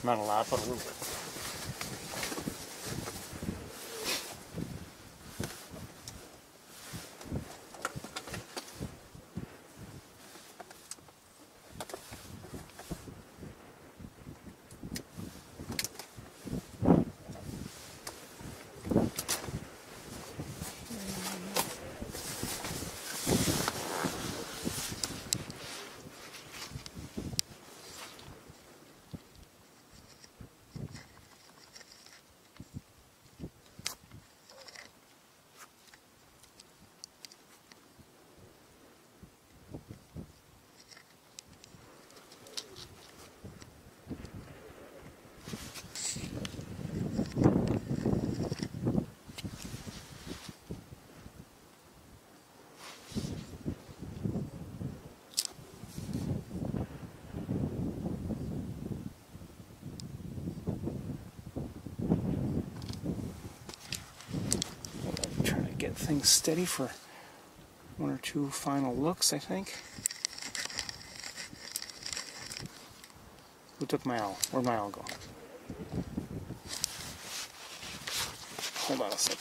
Not a lot, but a little bit. Get things steady for one or two final looks, I think. Who took my owl? Where'd my owl go? Hold on a sec.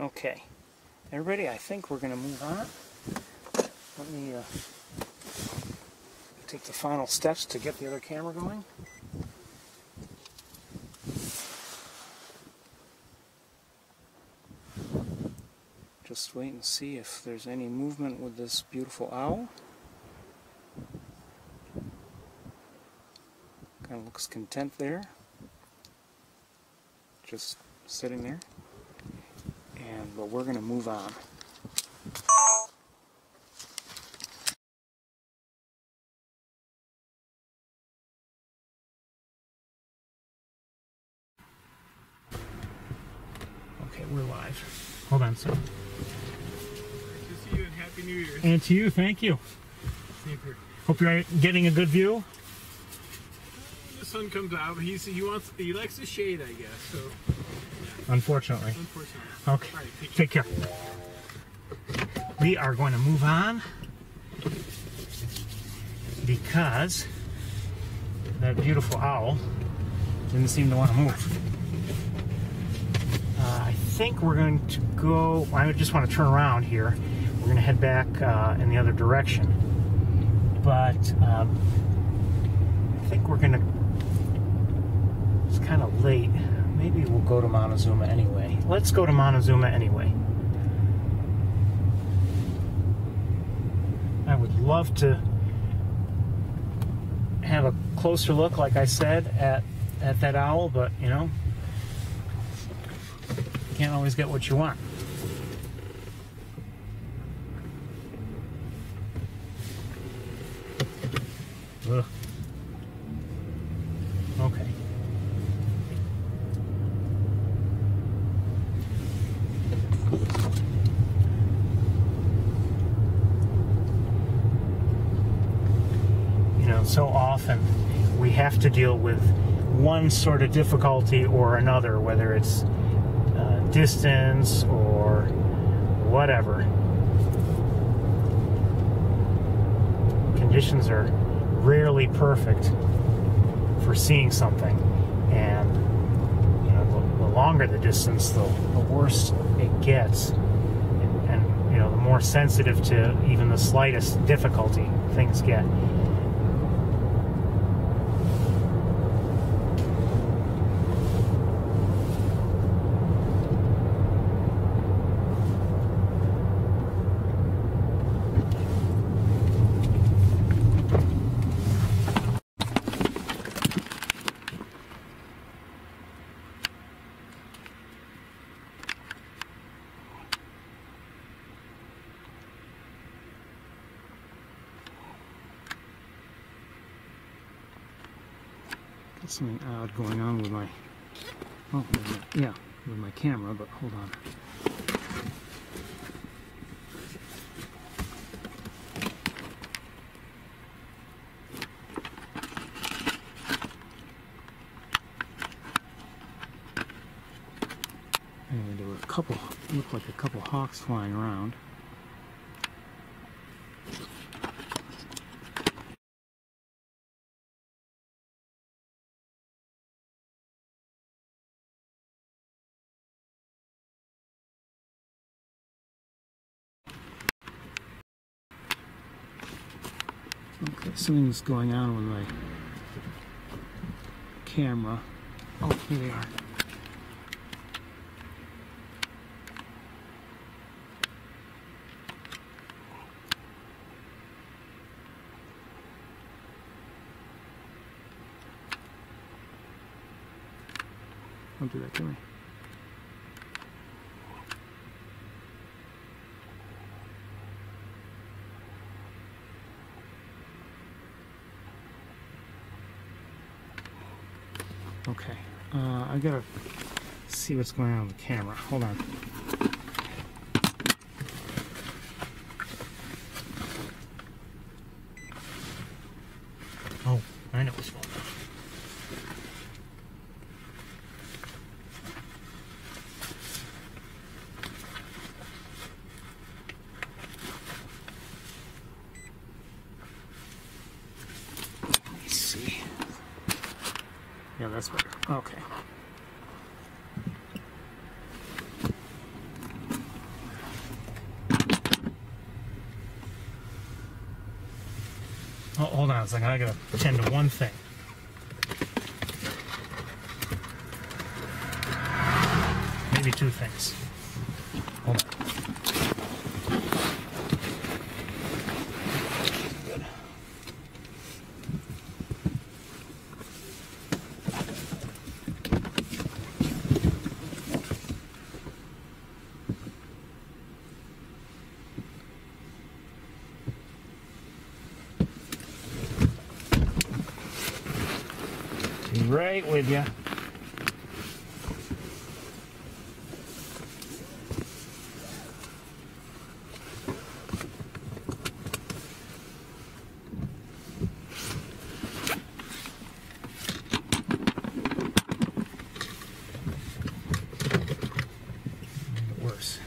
Okay, everybody, I think we're going to move on. Let me take the final steps to get the other camera going. Just wait and see if there's any movement with this beautiful owl. Kind of looks content there. Just sitting there. But we're going to move on. Okay, we're live. Hold on, sir. Nice to see you and Happy New Year. And to you, thank you. Same here. Hope you're getting a good view. The sun comes out, but he likes the shade, I guess. So Unfortunately. Okay. All right, Take care. We are going to move on because that beautiful owl didn't seem to want to move. I think we're going to go, I just want to turn around here. We're going to head back in the other direction. But I think we're going to, it's kind of late. Maybe we'll go to Montezuma anyway. Let's go to Montezuma anyway. I would love to have a closer look, like I said, at that owl, but you know, you can't always get what you want. Ugh. Okay. So often we have to deal with one sort of difficulty or another, whether it's distance or whatever. Conditions are rarely perfect for seeing something, and you know, the longer the distance, the worse it gets, and you know, the more sensitive to even the slightest difficulty things get. Something odd going on with my, with my camera, but hold on. Anyway, there were a couple, looked like a couple hawks flying around. Okay, something's going on with my camera. Oh, here they are. Don't do that to me. Okay, I gotta see what's going on with the camera. Hold on. Oh, I know what's going on. Let me see. Yeah, that's better. Okay. Oh, hold on a second. I gotta attend to one thing. Maybe two things. Hold on. right with you. Worse.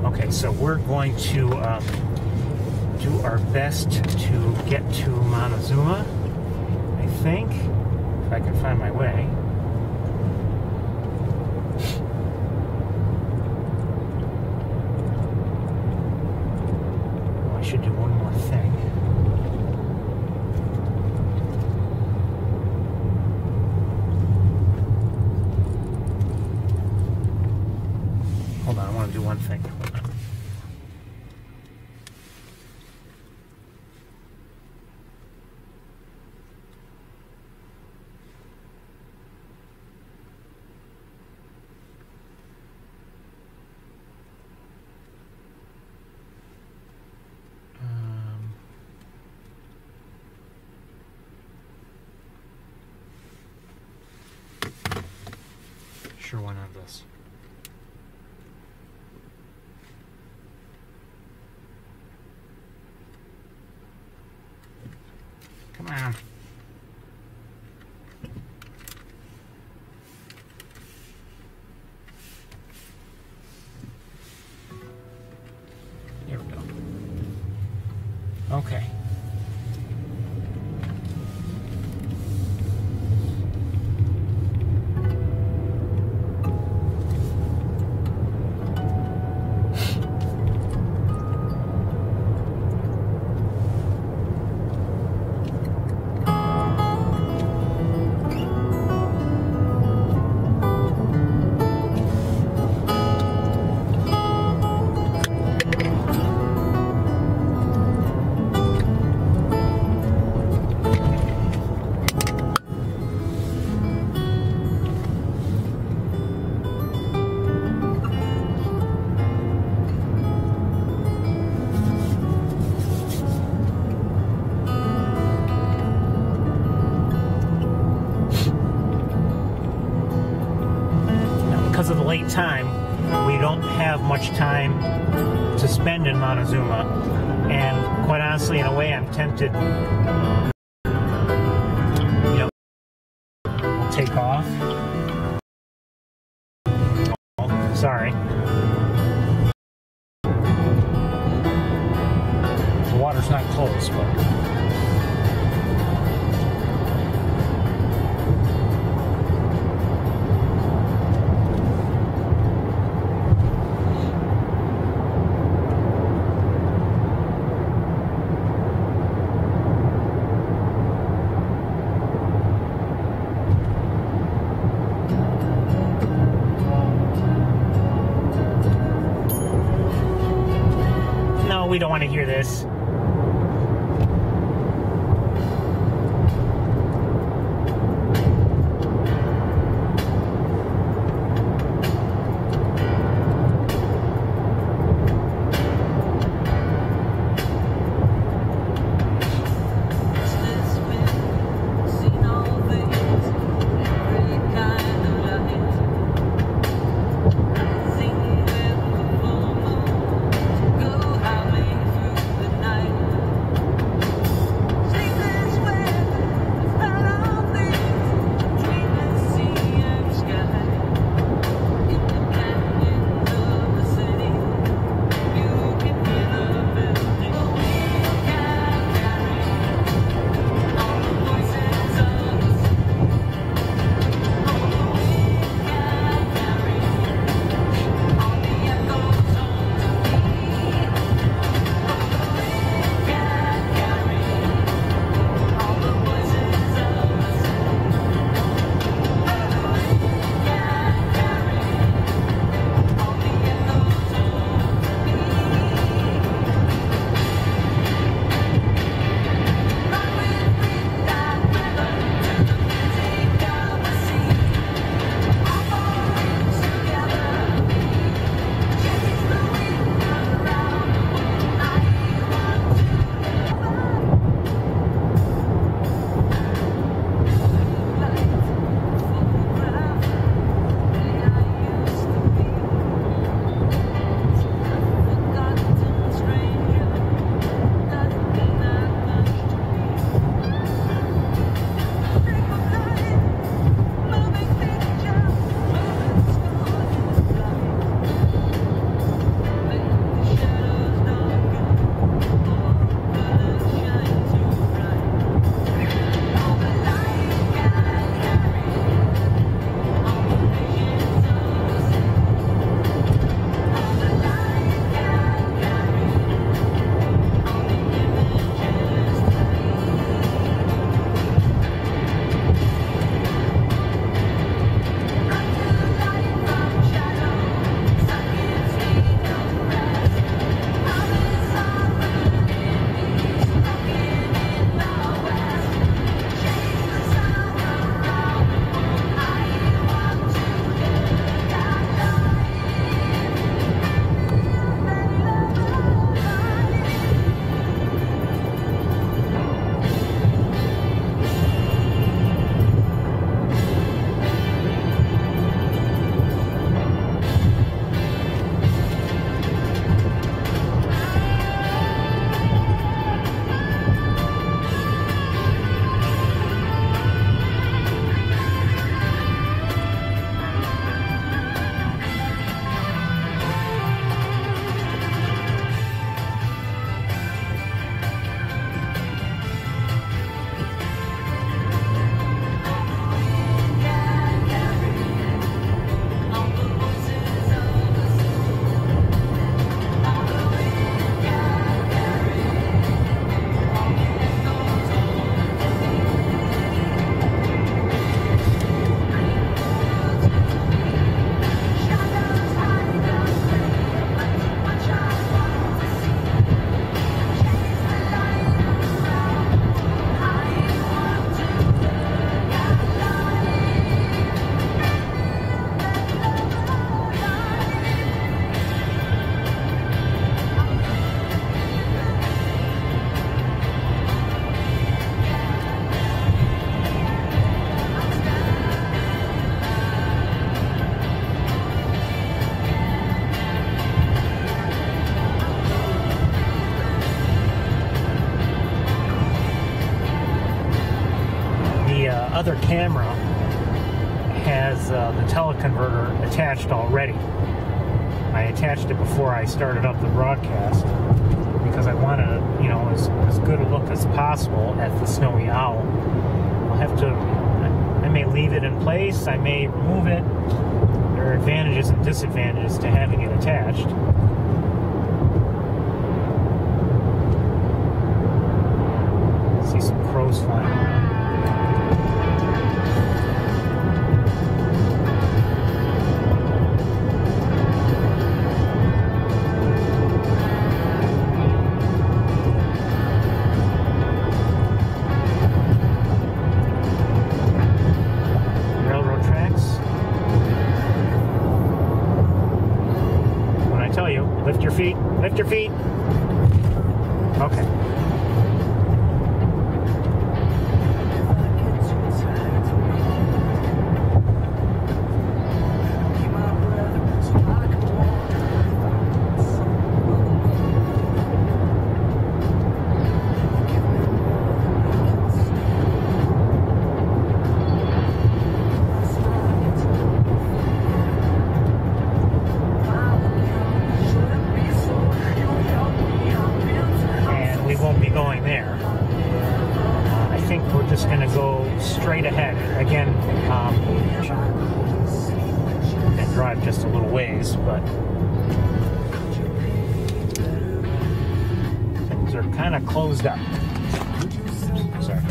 Okay, so we're going to do our best to get to Montezuma, I think, if I can find my way. Oh, I should do one more thing. Hold on, I want to do one thing. Hold on. Sure, why not this? Come on. Here we go. Okay. Because of the late time, we don't have much time to spend in Montezuma, and quite honestly, in a way, I'm tempted, take off. Oh, sorry. The water's not close, but... we don't want to hear this. other camera has the teleconverter attached already. I attached it before I started up the broadcast because I wanted, as good a look as possible at the snowy owl. I may leave it in place, I may remove it. There are advantages and disadvantages to having it attached. See some crows flying around. Lift your feet. Okay. Just going to go straight ahead again and drive just a little ways, but things are kind of closed up. Sorry.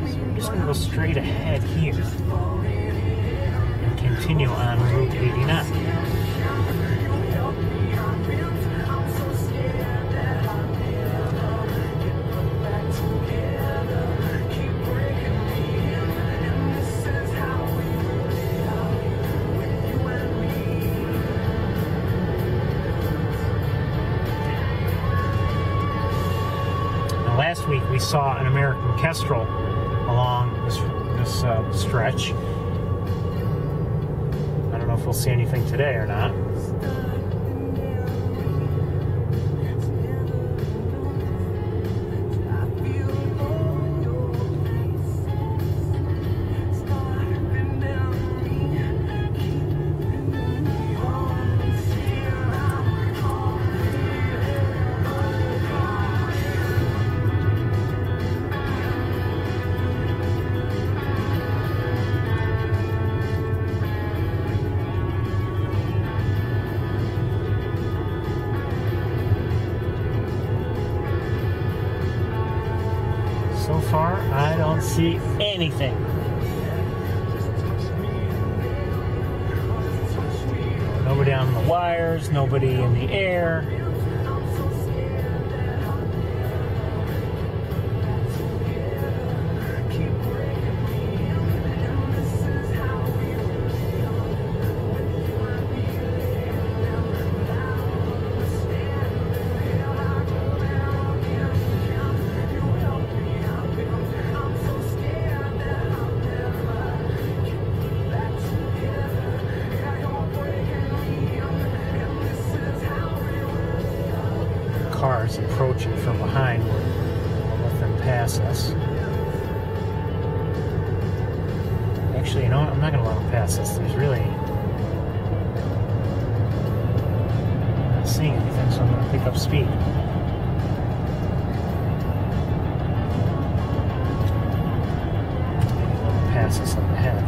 So I'm just going to go straight ahead here and continue on Route 89. Last week we saw an American kestrel along this stretch. I don't know if we'll see anything today or not. So far, I don't see anything. Nobody on the wires, nobody in the air. Cars approaching from behind. We'll let them pass us. Actually, you know what? I'm not going to let them pass us. There's really... I'm not seeing anything, so I'm going to pick up speed. Let them pass us up ahead.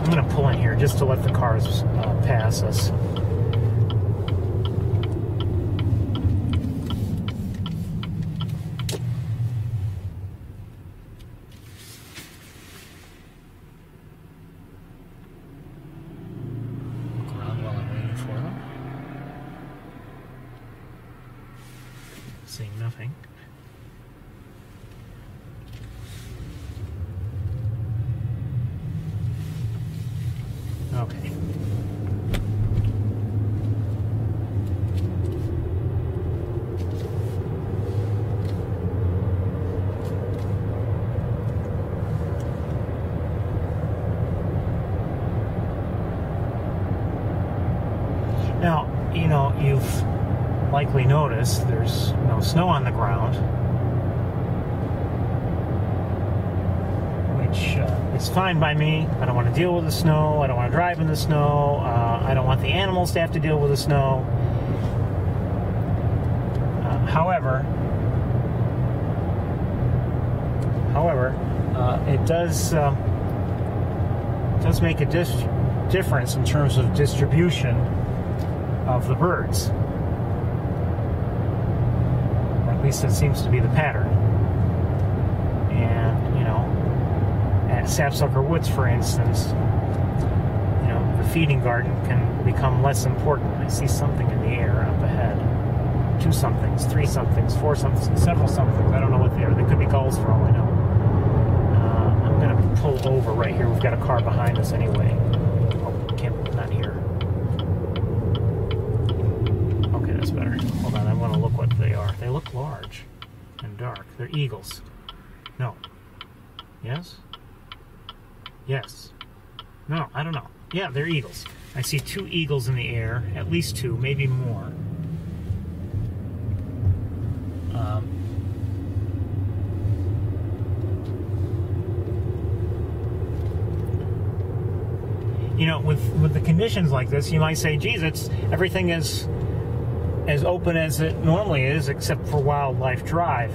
I'm going to pull in here just to let the cars pass us. Look around while I'm waiting. Seeing nothing. Okay. Now, you know, you've likely noticed there's no snow on the ground, which is fine by me. I don't want to deal with the snow. I don't want to drive in the snow. I don't want the animals to have to deal with the snow. However, it does make a difference in terms of distribution of the birds. Or at least it seems to be the pattern. And, you know, at Sapsucker Woods, for instance, you know, the feeding garden can become less important. I see something in the air up ahead. 2 somethings, 3 somethings, 4 somethings, several somethings. I don't know what they are. They could be gulls for all I know. I'm going to pull over right here. We've got a car behind us anyway. Oh, not here. Okay, that's better. Hold on, I want to look what they are. They look large and dark. They're eagles. No. Yes? Yes. No, I don't know. Yeah, they're eagles. I see 2 eagles in the air, at least 2, maybe more. You know, with the conditions like this, you might say, geez, everything is as open as it normally is, except for Wildlife Drive.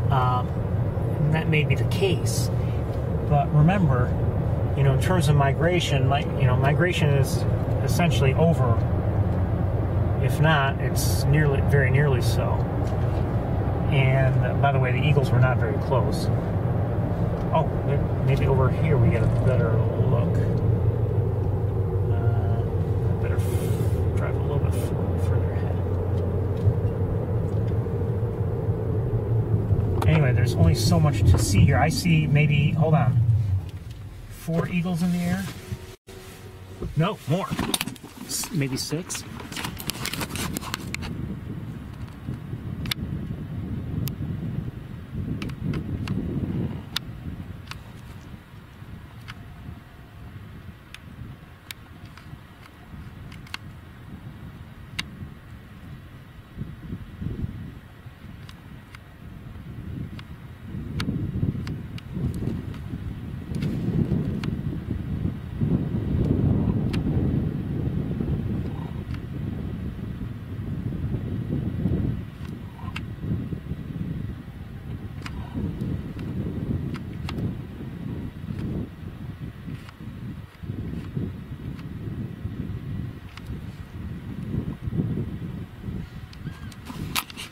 And that may be the case. But remember, you know, in terms of migration, migration is essentially over. If not, it's very nearly so. And by the way, the eagles were not very close. Oh, maybe over here we get a better look. Better drive a little bit further ahead. Anyway, there's only so much to see here. I see maybe, hold on, 4 eagles in the air? No, more. Maybe 6?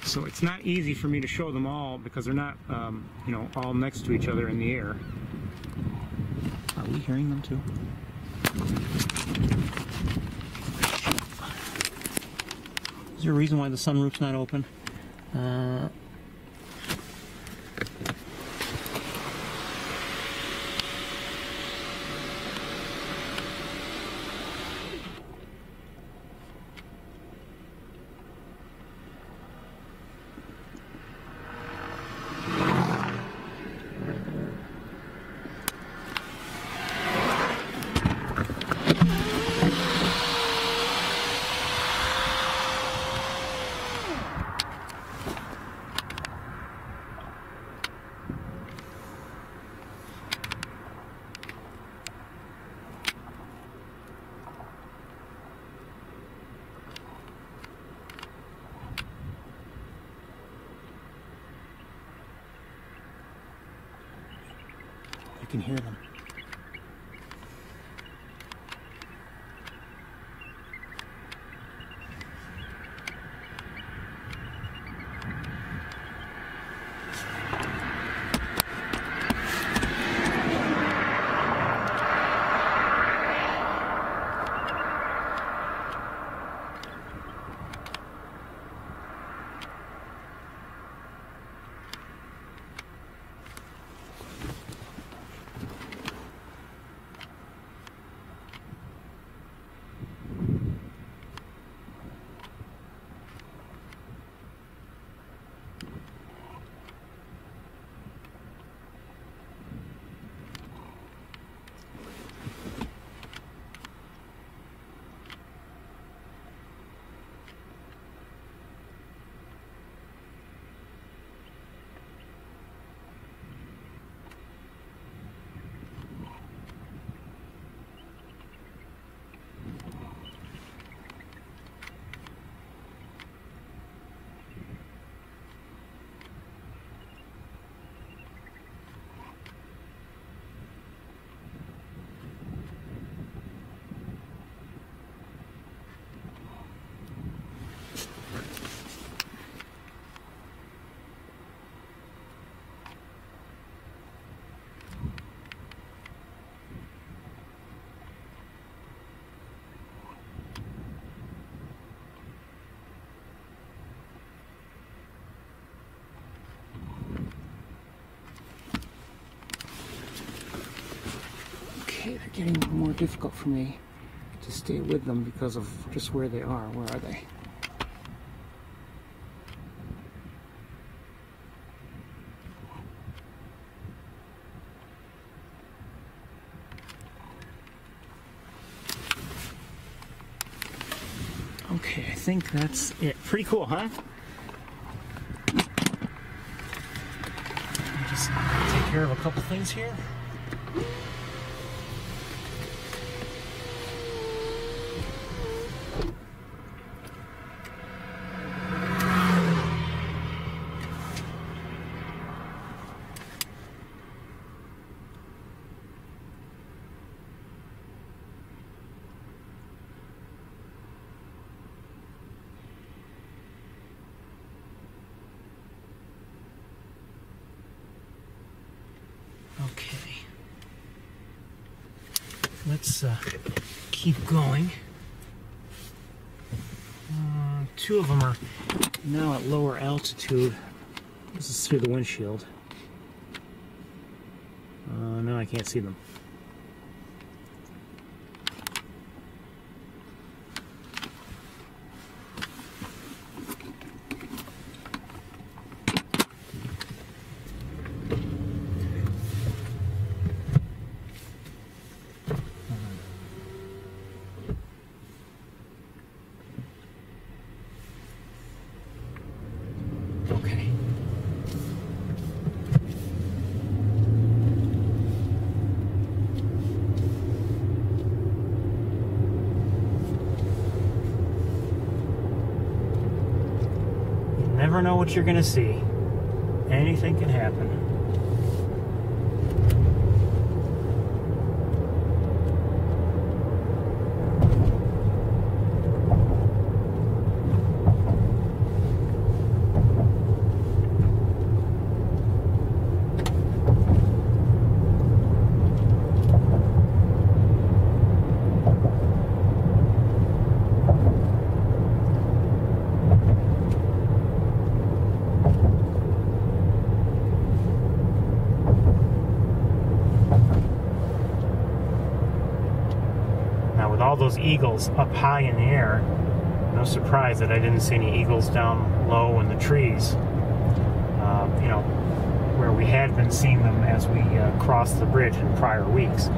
So it's not easy for me to show them all because they're not, you know, all next to each other in the air. Are we hearing them too? Is there a reason why the sunroof's not open? I can hear them. getting more difficult for me to stay with them because of just where they are. Where are they? Okay, I think that's it. Pretty cool, huh? Just take care of a couple things here. Okay, let's keep going. Two of them are now at lower altitude. This is through the windshield. No, I can't see them. Okay. You never know what you're going to see. Anything can happen. With all those eagles up high in the air, no surprise that I didn't see any eagles down low in the trees, you know, where we had been seeing them as we crossed the bridge in prior weeks.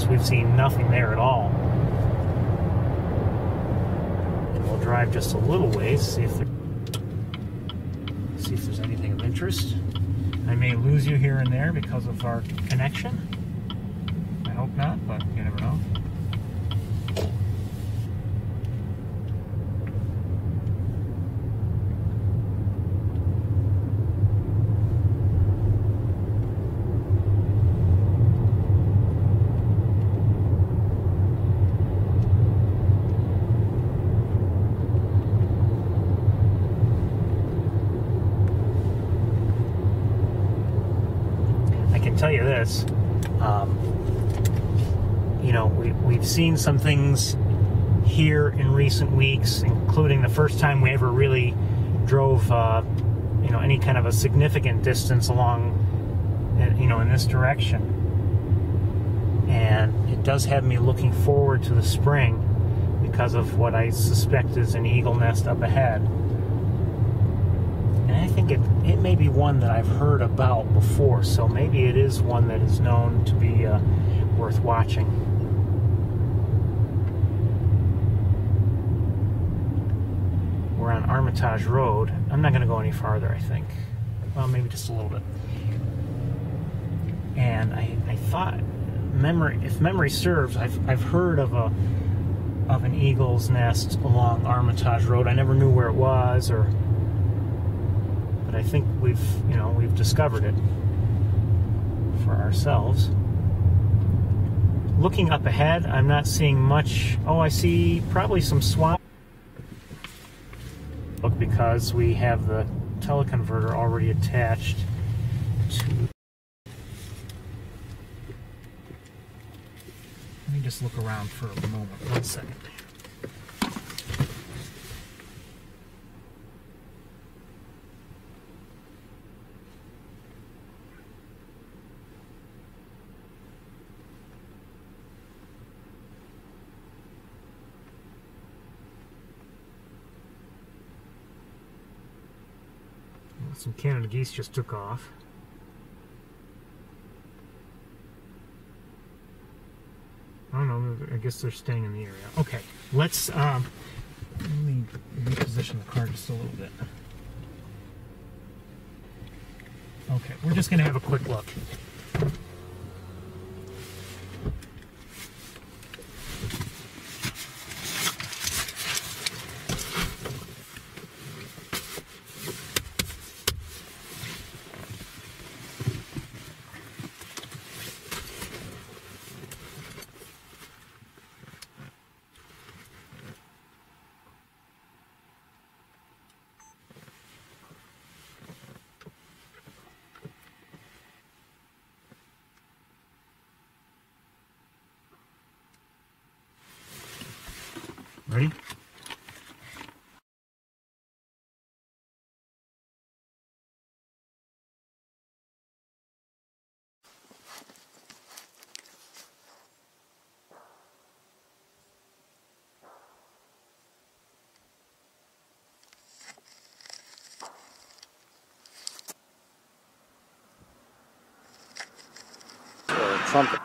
We've seen nothing there at all. And we'll drive just a little ways, see if there's anything of interest. I may lose you here and there because of our connection. I hope not, but you never know. Tell you this, you know, we've seen some things here in recent weeks, including the first time we ever really drove, you know, any kind of a significant distance along, you know, in this direction. And it does have me looking forward to the spring because of what I suspect is an eagle nest up ahead. And I think it may be one that I've heard about before, so maybe it is one that is known to be worth watching. We're on Armitage Road. I'm not going to go any farther, I think. Well, maybe just a little bit. And I thought, if memory serves, I've heard of of an eagle's nest along Armitage Road. I never knew where it was, but I think we've discovered it for ourselves. Looking up ahead, I'm not seeing much. Oh, I see probably some swamp. Look, because we have the teleconverter already attached to. Let me just look around for a moment. 1 second. Some Canada geese just took off. I don't know, I guess they're staying in the area. Okay, let me reposition the car just a little bit. Okay, we're just going to have a quick look. Ready? Or trumpet.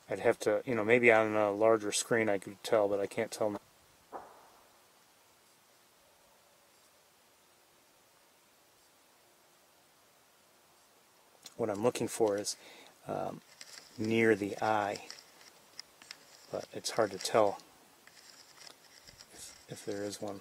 I'd have to, maybe on a larger screen I could tell, but I can't tell now. What I'm looking for is near the eye, but it's hard to tell if there is one.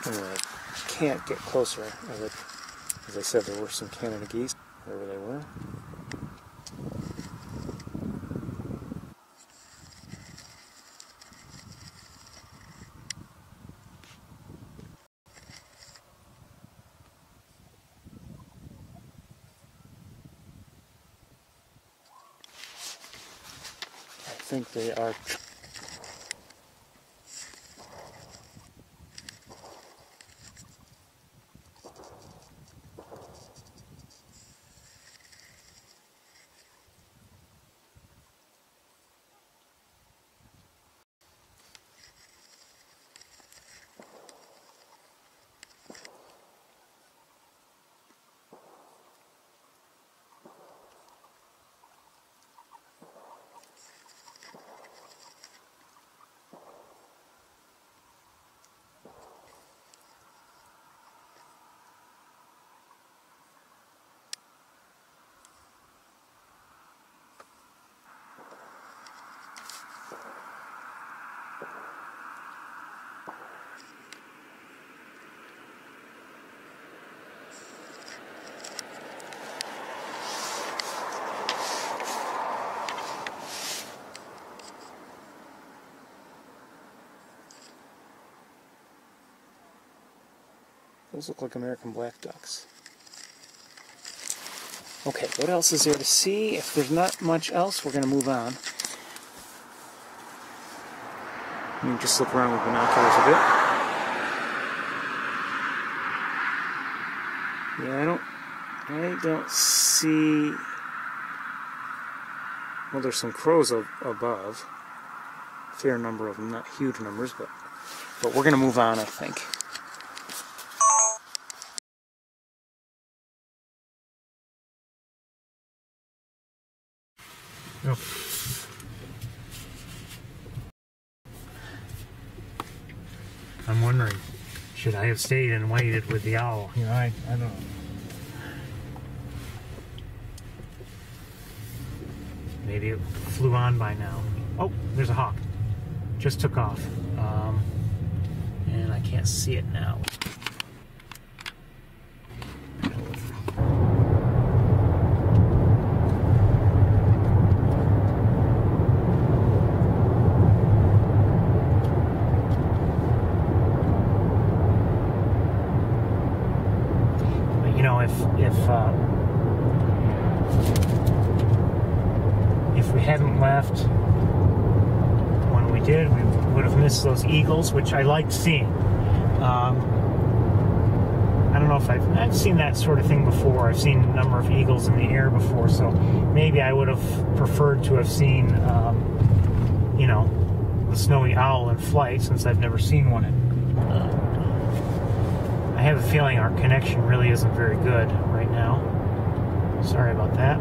Anyway, I can't get closer. As I said, there were some Canada geese, wherever they were. I think they are. Those look like American black ducks. Okay, what else is there to see? If there's not much else, we're going to move on. Let me just look around with binoculars a bit. Yeah, I don't see... Well, there's some crows above. Fair number of them, not huge numbers, but we're going to move on, I think. Yep. I'm wondering, should I have stayed and waited with the owl? You know, I don't know. Maybe it flew on by now. Oh, there's a hawk. Just took off. And I can't see it now. But you know, if we hadn't left when we did, we would have missed those eagles, which I liked seeing. I don't know if I've seen that sort of thing before. I've seen a number of eagles in the air before, so maybe I would have preferred to have seen, you know, the snowy owl in flight, since I've never seen one. I have a feeling our connection really isn't very good right now. Sorry about that.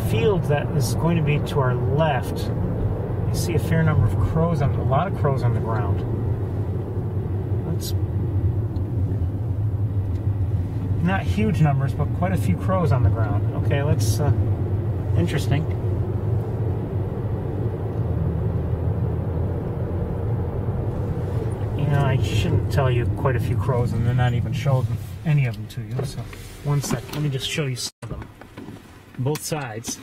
Field that is going to be to our left, you see a fair number of crows, a lot of crows on the ground. That's not huge numbers, but quite a few crows on the ground. Okay, let's, interesting. You know, I shouldn't tell you quite a few crows and then not even show any of them to you, so one sec, let me just show you some of them. Both sides.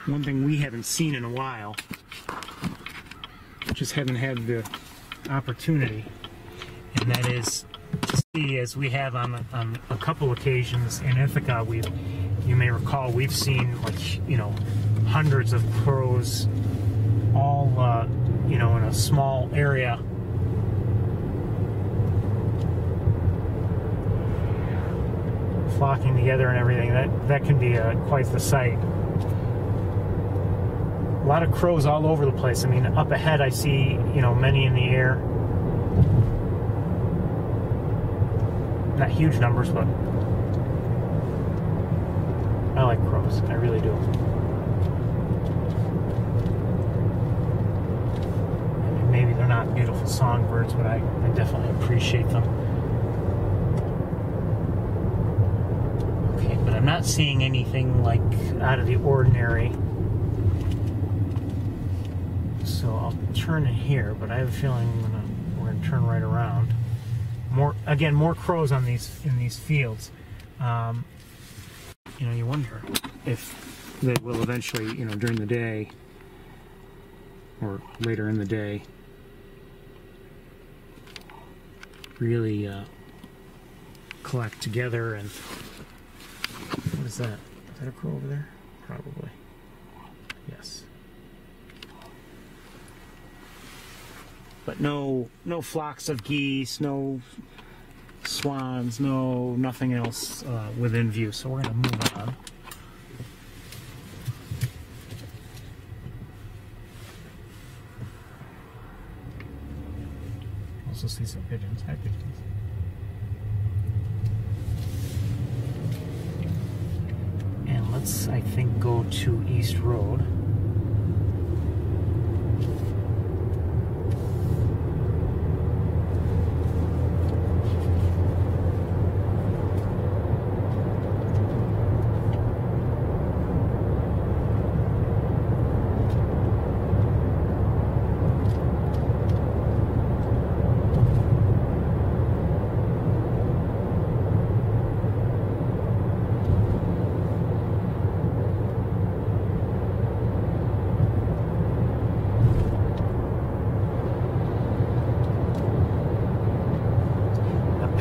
One thing we haven't seen in a while, just haven't had the opportunity, and that is to see, as we have on a couple occasions in Ithaca, you may recall, we've seen, like, you know, hundreds of crows all, you know, in a small area. Flocking together and everything. That can be quite the sight. A lot of crows all over the place. I mean, up ahead I see, you know, many in the air. Not huge numbers, but I like crows. I really do. Maybe they're not beautiful songbirds, but I definitely appreciate them. Okay, but I'm not seeing anything like out of the ordinary. So I'll turn in here, but I have a feeling we're gonna turn right around. More crows on in these fields. You know, you wonder if they will eventually, you know, during the day or later in the day, really collect together. And what is that? Is that a crow over there? Probably. Yes. But no flocks of geese, no swans, nothing else within view. So we're going to move on. Also see some pigeons. Hi, pigeons. And let's, I think, go to East Road.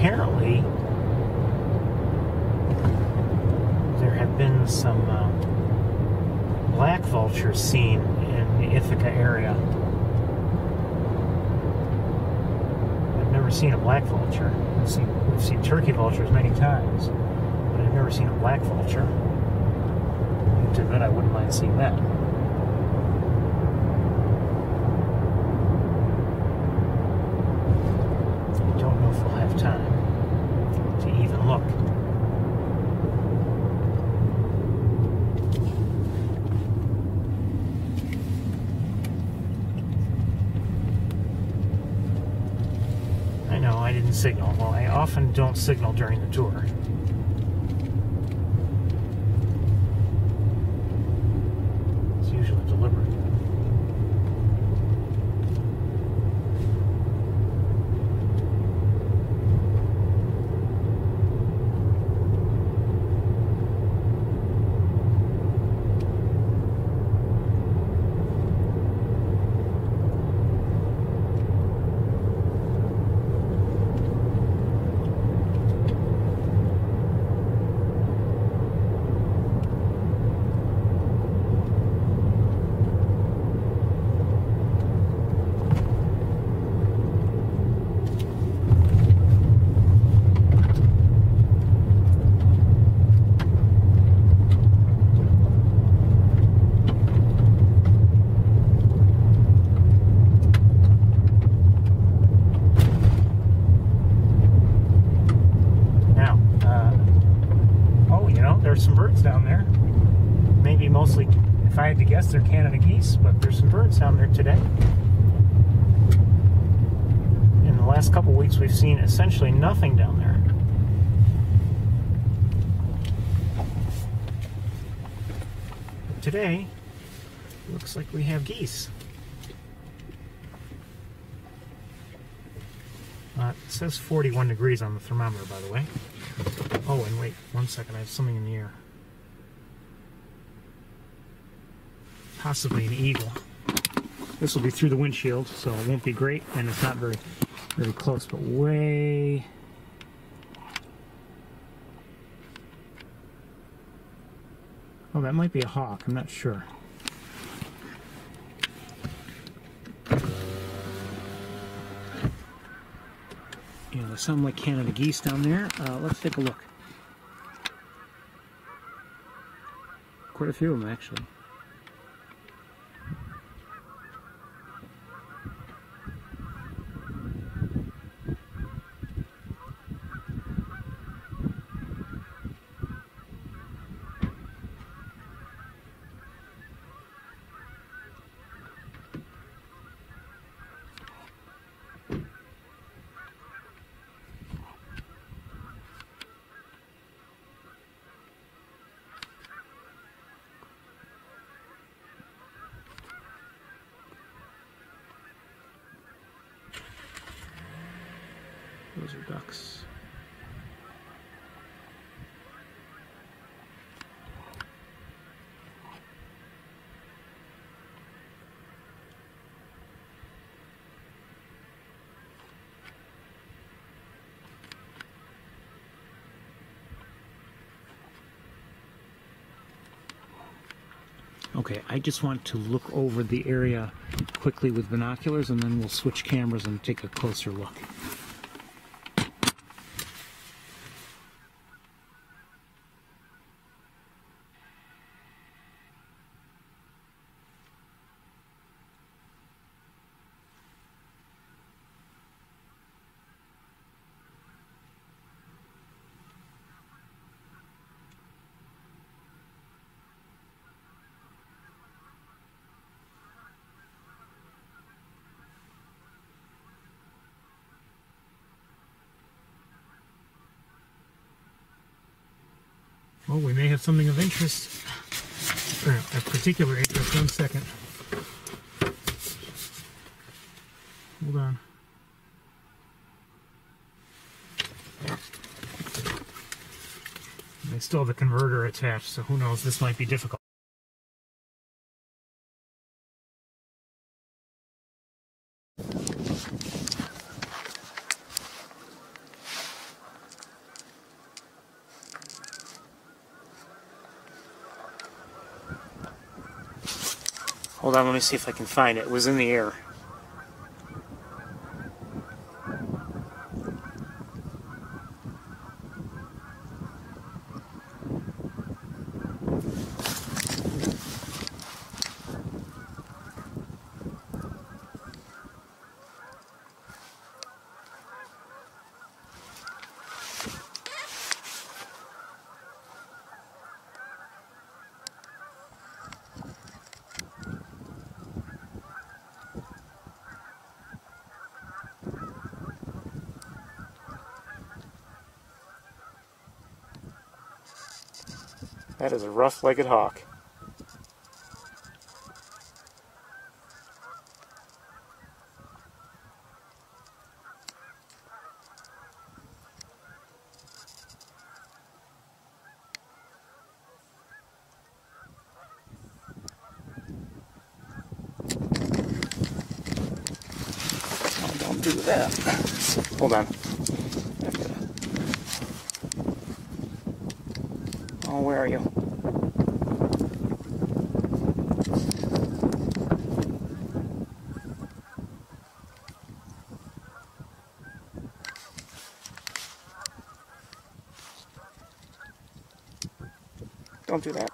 apparently there have been some black vultures seen in the Ithaca area. I've never seen a black vulture. We've seen turkey vultures many times, but I've never seen a black vulture. To that, I wouldn't mind seeing that. I don't know if we'll have time to even look. I know I didn't signal. Well, I often don't signal during the tour. It's usually deliberate. Some birds down there. Maybe mostly, if I had to guess, they're Canada geese, but there's some birds down there today. In the last couple weeks, we've seen essentially nothing down there. But today, looks like we have geese. It says 41 degrees on the thermometer, by the way. Oh, and wait, 1 second, I have something in the air. Possibly an eagle. This will be through the windshield, so it won't be great, and it's not very close, but way... Oh, that might be a hawk, I'm not sure. Yeah, they sound like Canada geese down there. Let's take a look. Quite a few of them, actually. Those are ducks. Okay, I just want to look over the area quickly with binoculars, and then we'll switch cameras and take a closer look. Well, we may have something of interest, or of particular interest. 1 second. Hold on. I still have the converter attached, so who knows, this might be difficult. Hold on, let me see if I can find it. It was in the air. That is a rough-legged hawk. Oh, don't do that. Hold on. Oh, where are you? Don't do that.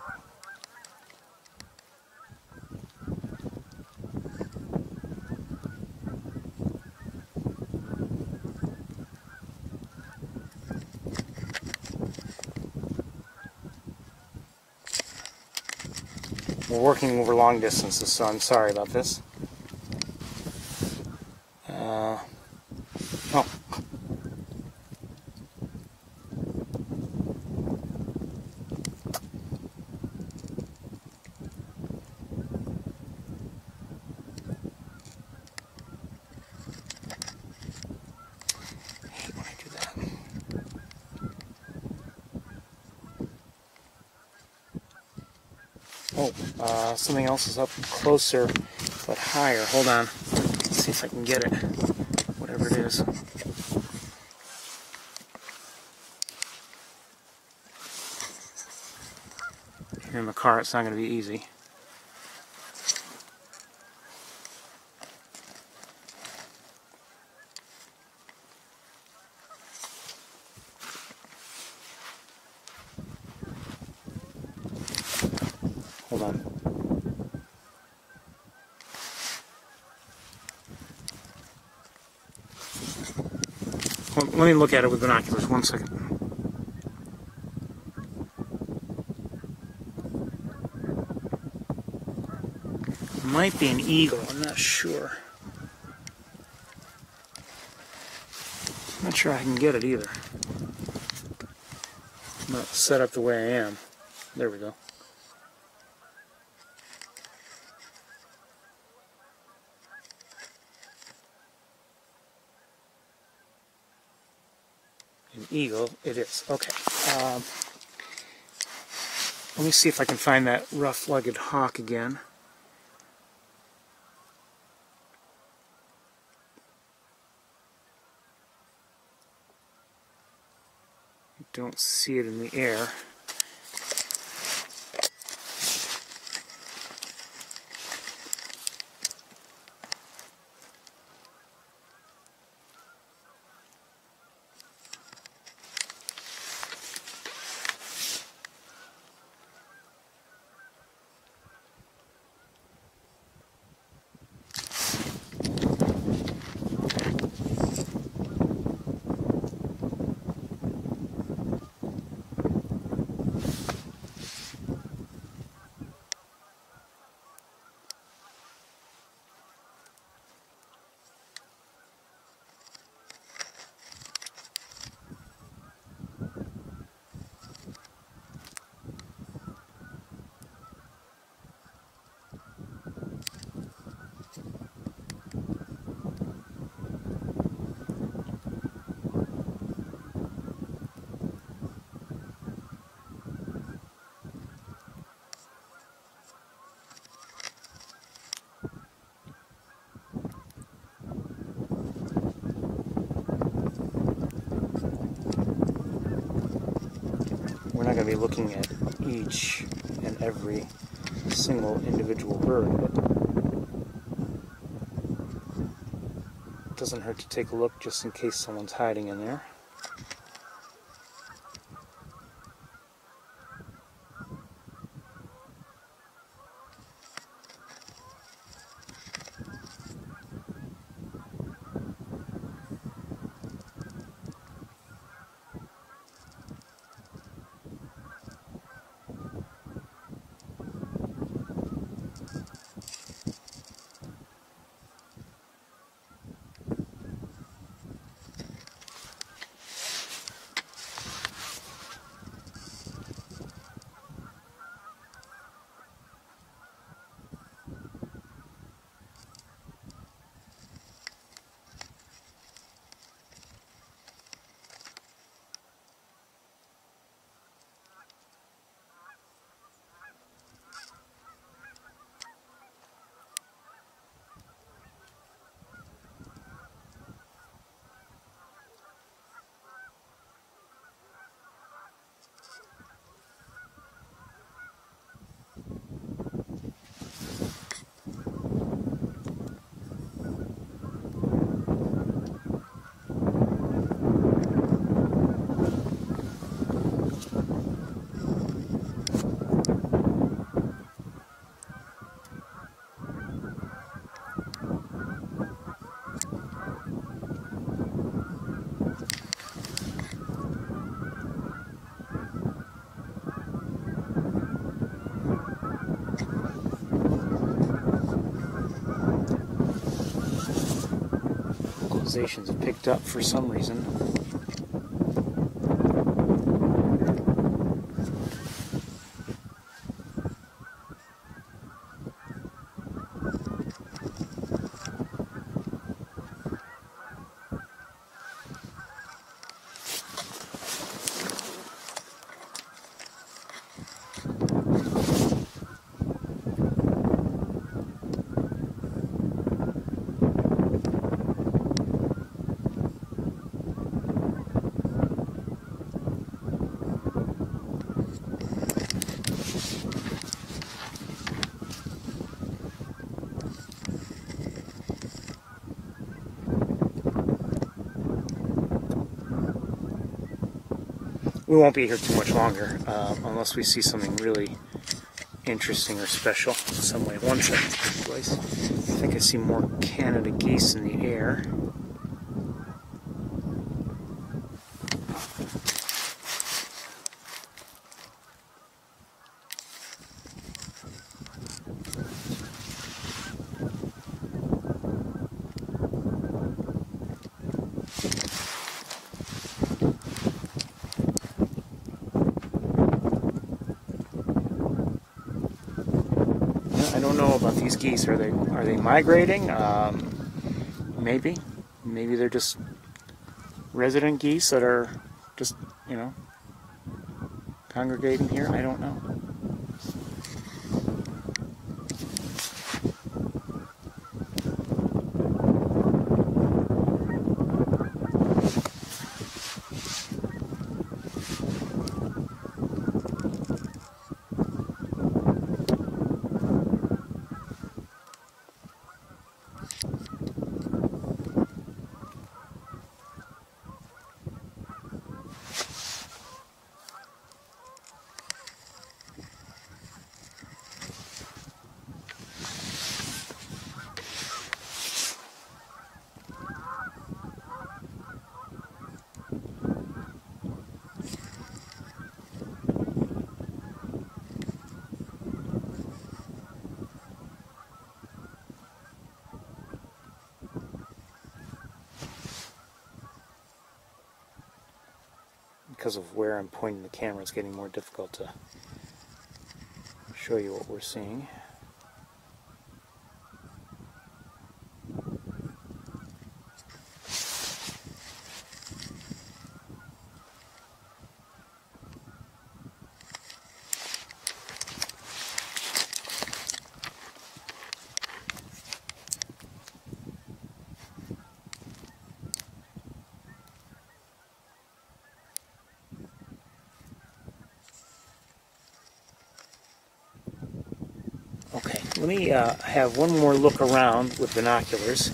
We're working over long distances, so I'm sorry about this. Oh. I hate when I do that. Oh, something else is up closer, but higher. Hold on. Let's see if I can get it. Whatever it is. Here in the car, it's not going to be easy. Hold on. Let me look at it with binoculars. 1 second. It might be an eagle. I'm not sure. I'm not sure I can get it either. I'm not set up the way I am. There we go. An eagle, it is. Okay. Let me see if I can find that rough-legged hawk again. I don't see it in the air. We're not going to be looking at each and every single individual bird, but doesn't hurt to take a look just in case someone's hiding in there. Vocalizations have picked up for some reason. We won't be here too much longer unless we see something really interesting or special in some way. One second, please. I think I see more Canada geese in the air. I don't know about these geese. Are they migrating? Maybe they're just resident geese that are just, you know, congregating here. I don't know. Because of where I'm pointing the camera, it's getting more difficult to show you what we're seeing. Okay, let me have one more look around with binoculars.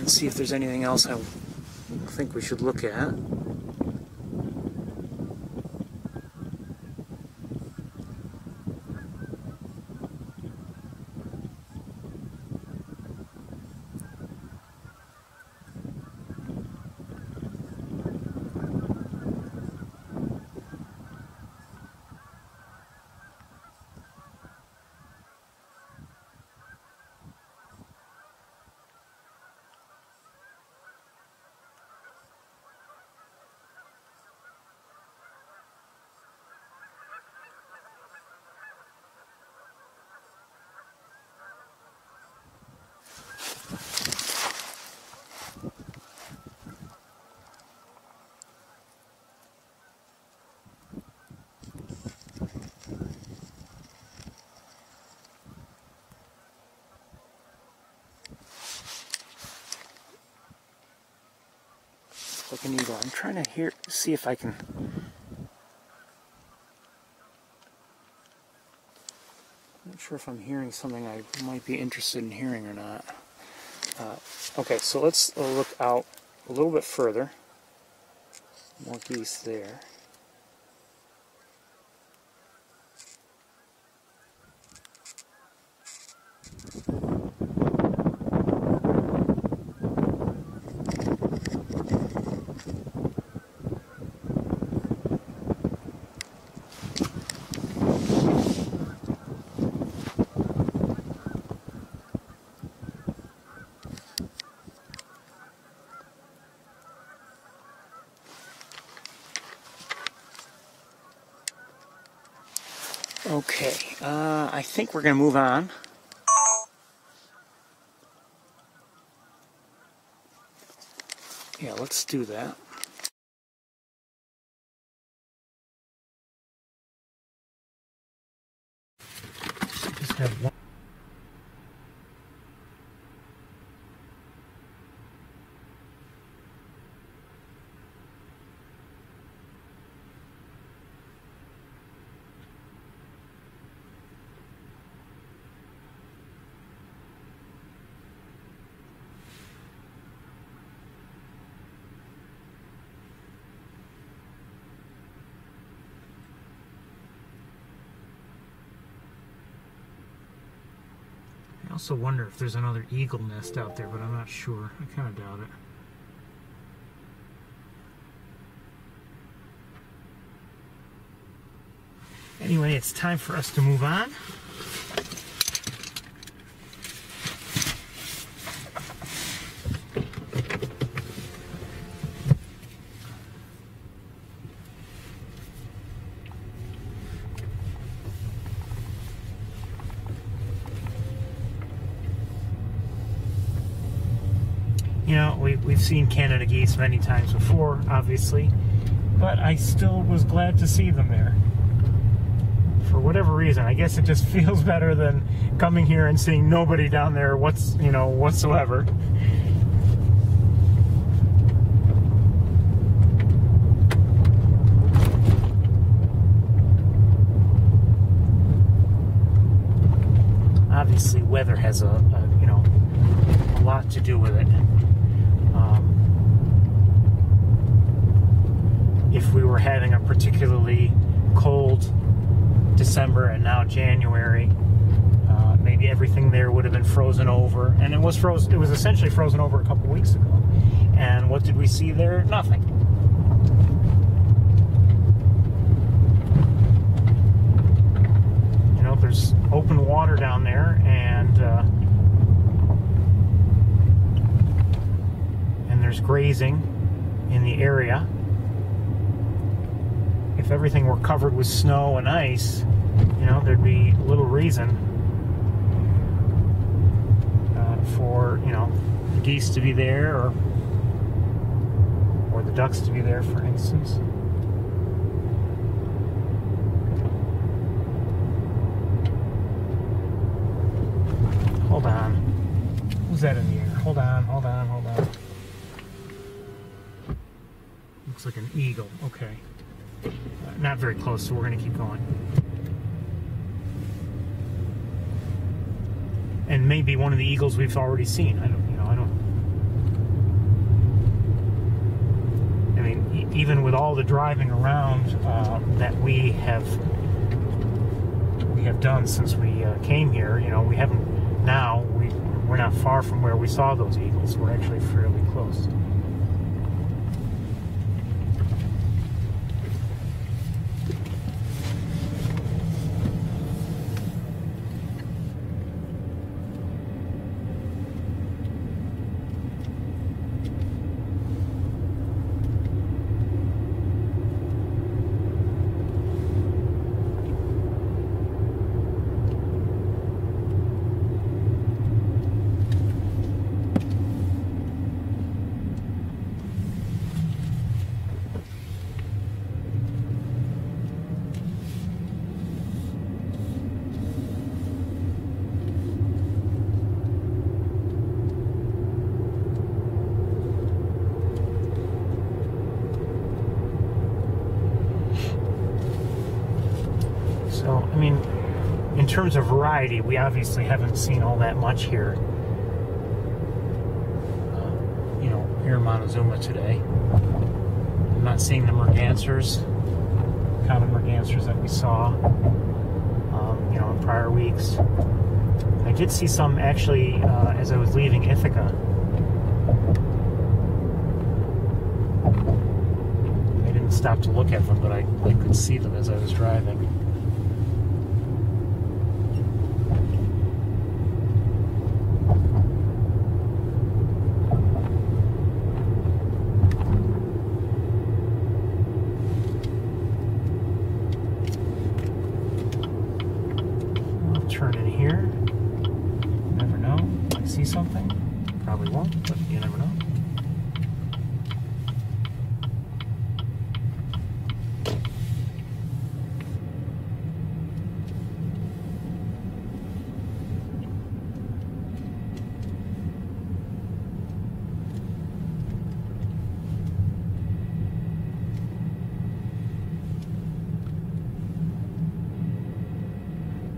and see if there's anything else I think we should look at. Like an eagle. I'm trying to see if I can. I'm not sure if I'm hearing something I might be interested in hearing or not. Okay, so let's look out a little bit further. More geese there. Okay, I think we're going to move on. Yeah, let's do that. Just have one. I also wonder if there's another eagle nest out there, but I'm not sure. I kind of doubt it. Anyway, it's time for us to move on. You know, we've seen Canada geese many times before, obviously, but I still was glad to see them there. For whatever reason, I guess it just feels better than coming here and seeing nobody down there whatsoever. Obviously, weather has a lot to do with it. If we were having a particularly cold December and now January, maybe everything there would have been frozen over, and it was frozen. It was essentially frozen over a couple weeks ago. And what did we see there? Nothing. You know, there's open water down there, and there's grazing in the area. If everything were covered with snow and ice, you know, there'd be little reason for, you know, the geese to be there or the ducks to be there, for instance. Hold on. Who's that in the air? Hold on, hold on, hold on. Looks like an eagle. Okay. Not very close, so we're going to keep going. And maybe one of the eagles we've already seen. I don't. even with all the driving around that we have done since we came here, you know, we haven't. Now we're not far from where we saw those eagles. We're actually fairly close. So, I mean, in terms of variety, we obviously haven't seen all that much here, you know, here in Montezuma today. I'm not seeing the mergansers, common mergansers that we saw, you know, in prior weeks. I did see some actually as I was leaving Ithaca. I didn't stop to look at them, but I could see them as I was driving. Turn in here. You never know. Might see something. Probably won't, but you never know.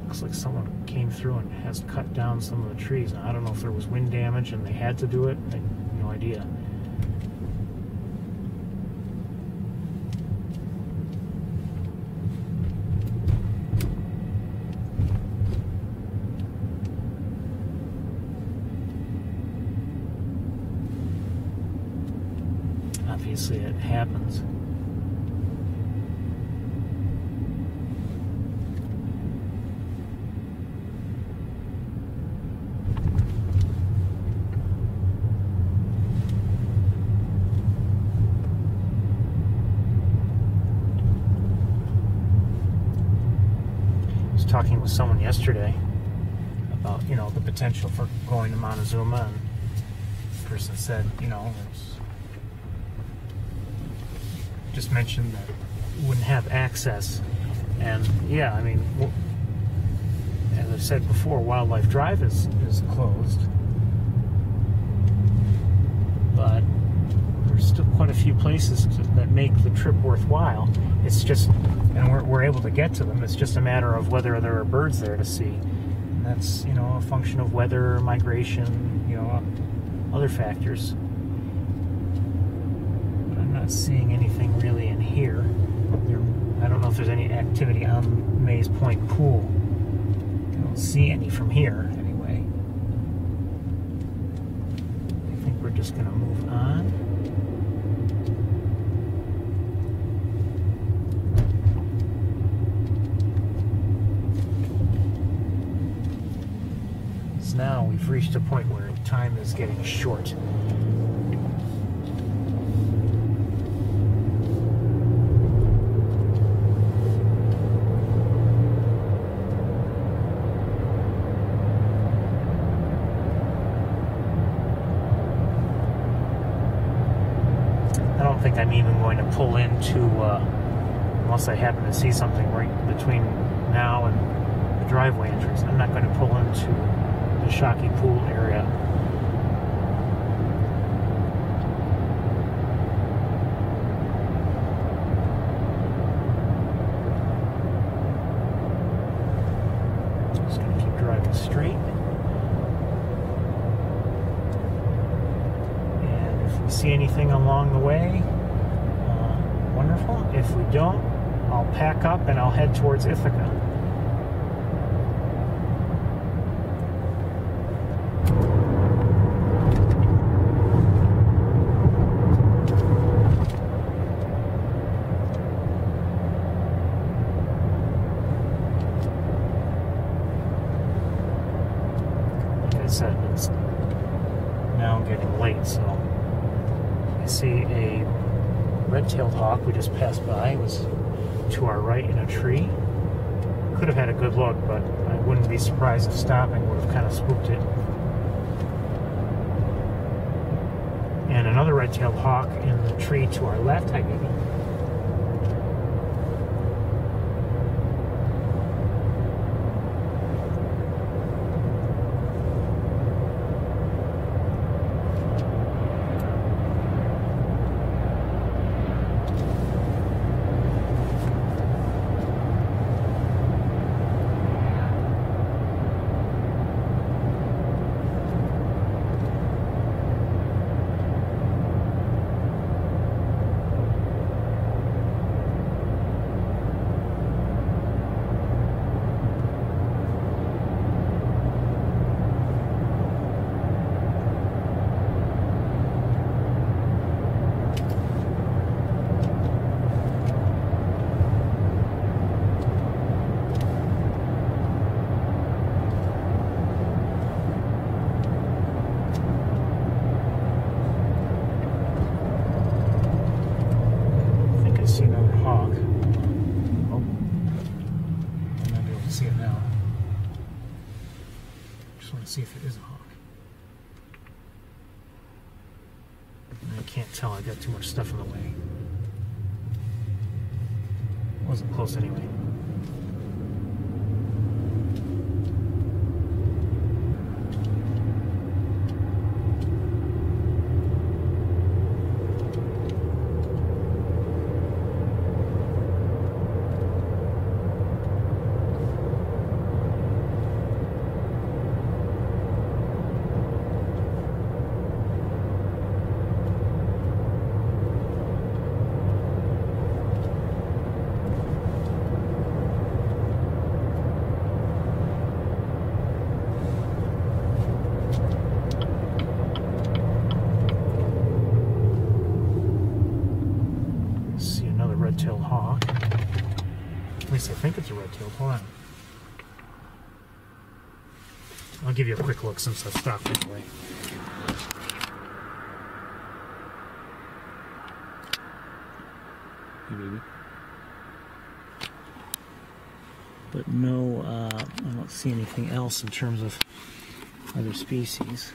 Looks like someone came through and has cut down some of the trees. Now, I don't know if there was wind damage and they had to do it. I have no idea. Obviously, it happens. Talking with someone yesterday about, you know, the potential for going to Montezuma, and the person said, you know, just mentioned that it wouldn't have access. And yeah, I mean, as I've said before, Wildlife Drive is closed, but there's still quite a few places that make the trip worthwhile. It's just, and we're able to get to them. It's just a matter of whether there are birds there to see. And that's, you know, a function of weather, migration, you know, other factors. But I'm not seeing anything really in here. I don't know if there's any activity on Mays Point Pool. I don't see any from here, anyway. I think we're just going to move on. Now we've reached a point where time is getting short. I don't think I'm even going to pull into, unless I happen to see something right between now and the driveway entrance. I'm not going to pull into the Shockey Pool area. Just going to keep driving straight. And if we see anything along the way, them. If we don't, I'll pack up and I'll head towards Ithaca. Like I said, it's now getting late, so I see a red-tailed hawk we just passed by. It was to our right in a tree. Could have had a good look, but I wouldn't be surprised if stopping would have kind of spooked it. And another red-tailed hawk in the tree to our left, hi baby. See if it is a hawk. I can't tell, I got too much stuff in the way. Wasn't close anyway. Red-tailed hawk. At least I think it's a red-tailed. Hold on. I'll give you a quick look since I stopped anyway. Hey, baby. But no, I don't see anything else in terms of other species.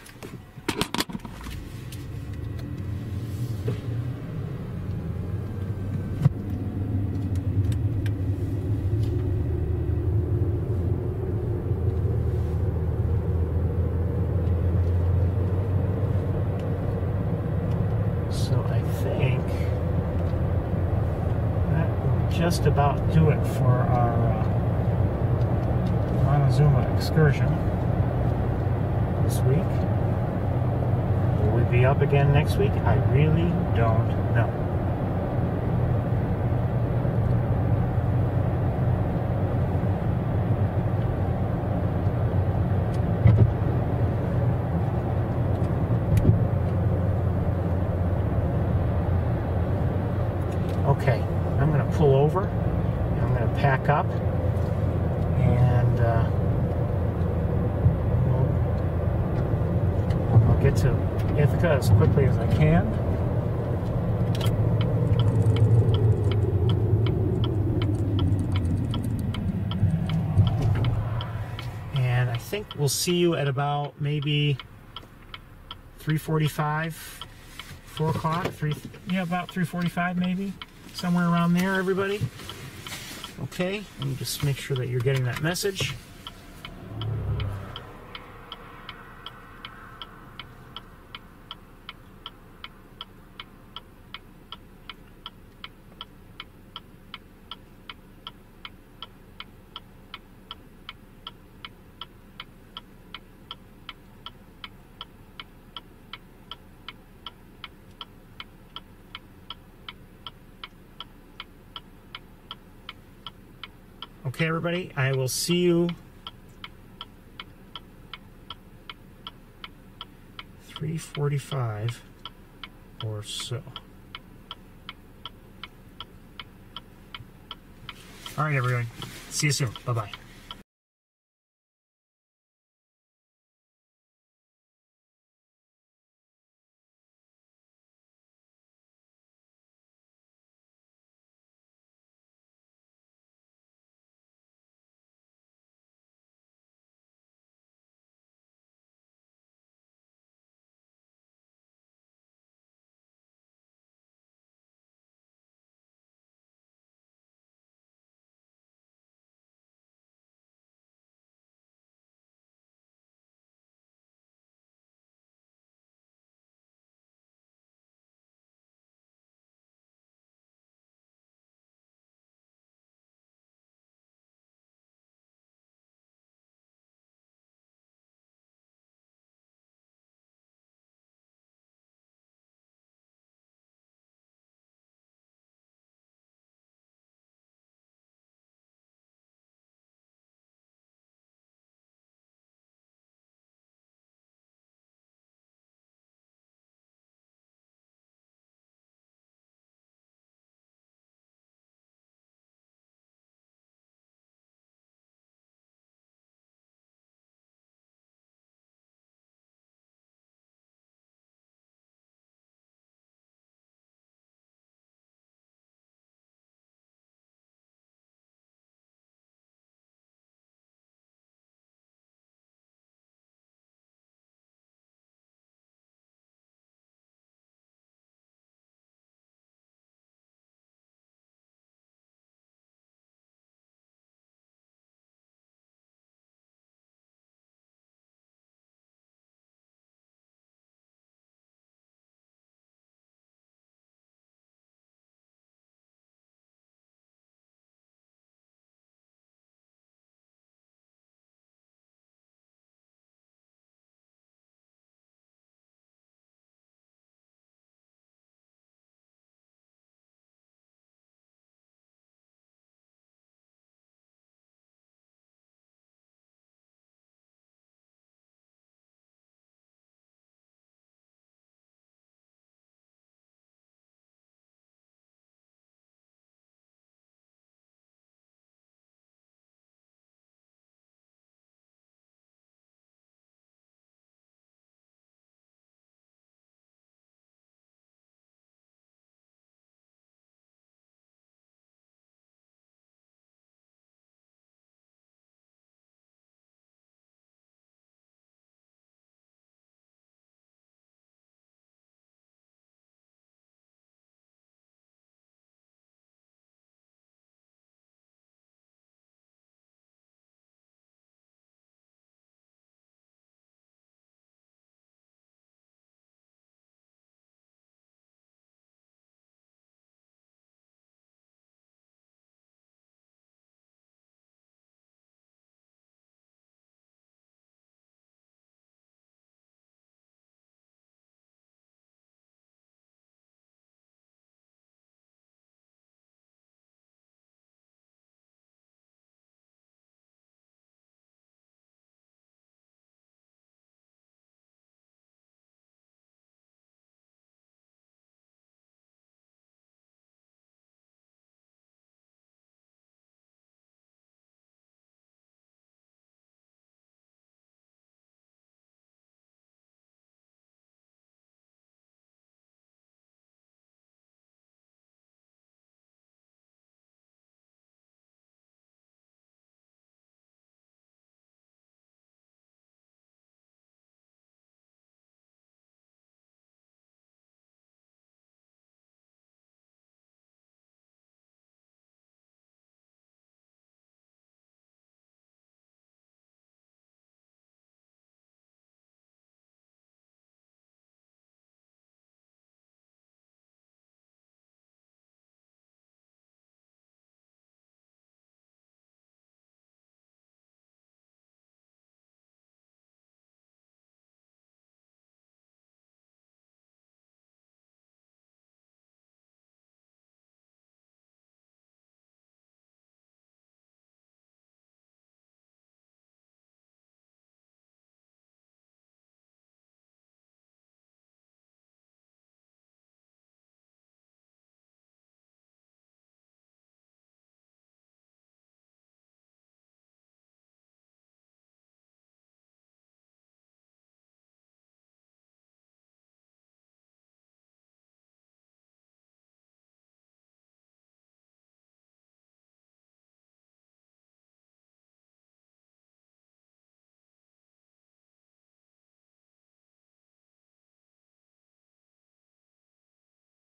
Just about do it for our Montezuma excursion this week. Will we be up again next week? I really don't know. Okay. I'm going to pull over, and I'm going to pack up, and I'll get to Ithaca as quickly as I can. And I think we'll see you at about maybe 3:45, 4 o'clock, about 3:45 maybe. Somewhere around there, everybody. Okay, let me just make sure that you're getting that message. Okay, everybody, I will see you 3:45 or so. All right, everyone. See you soon. Bye-bye.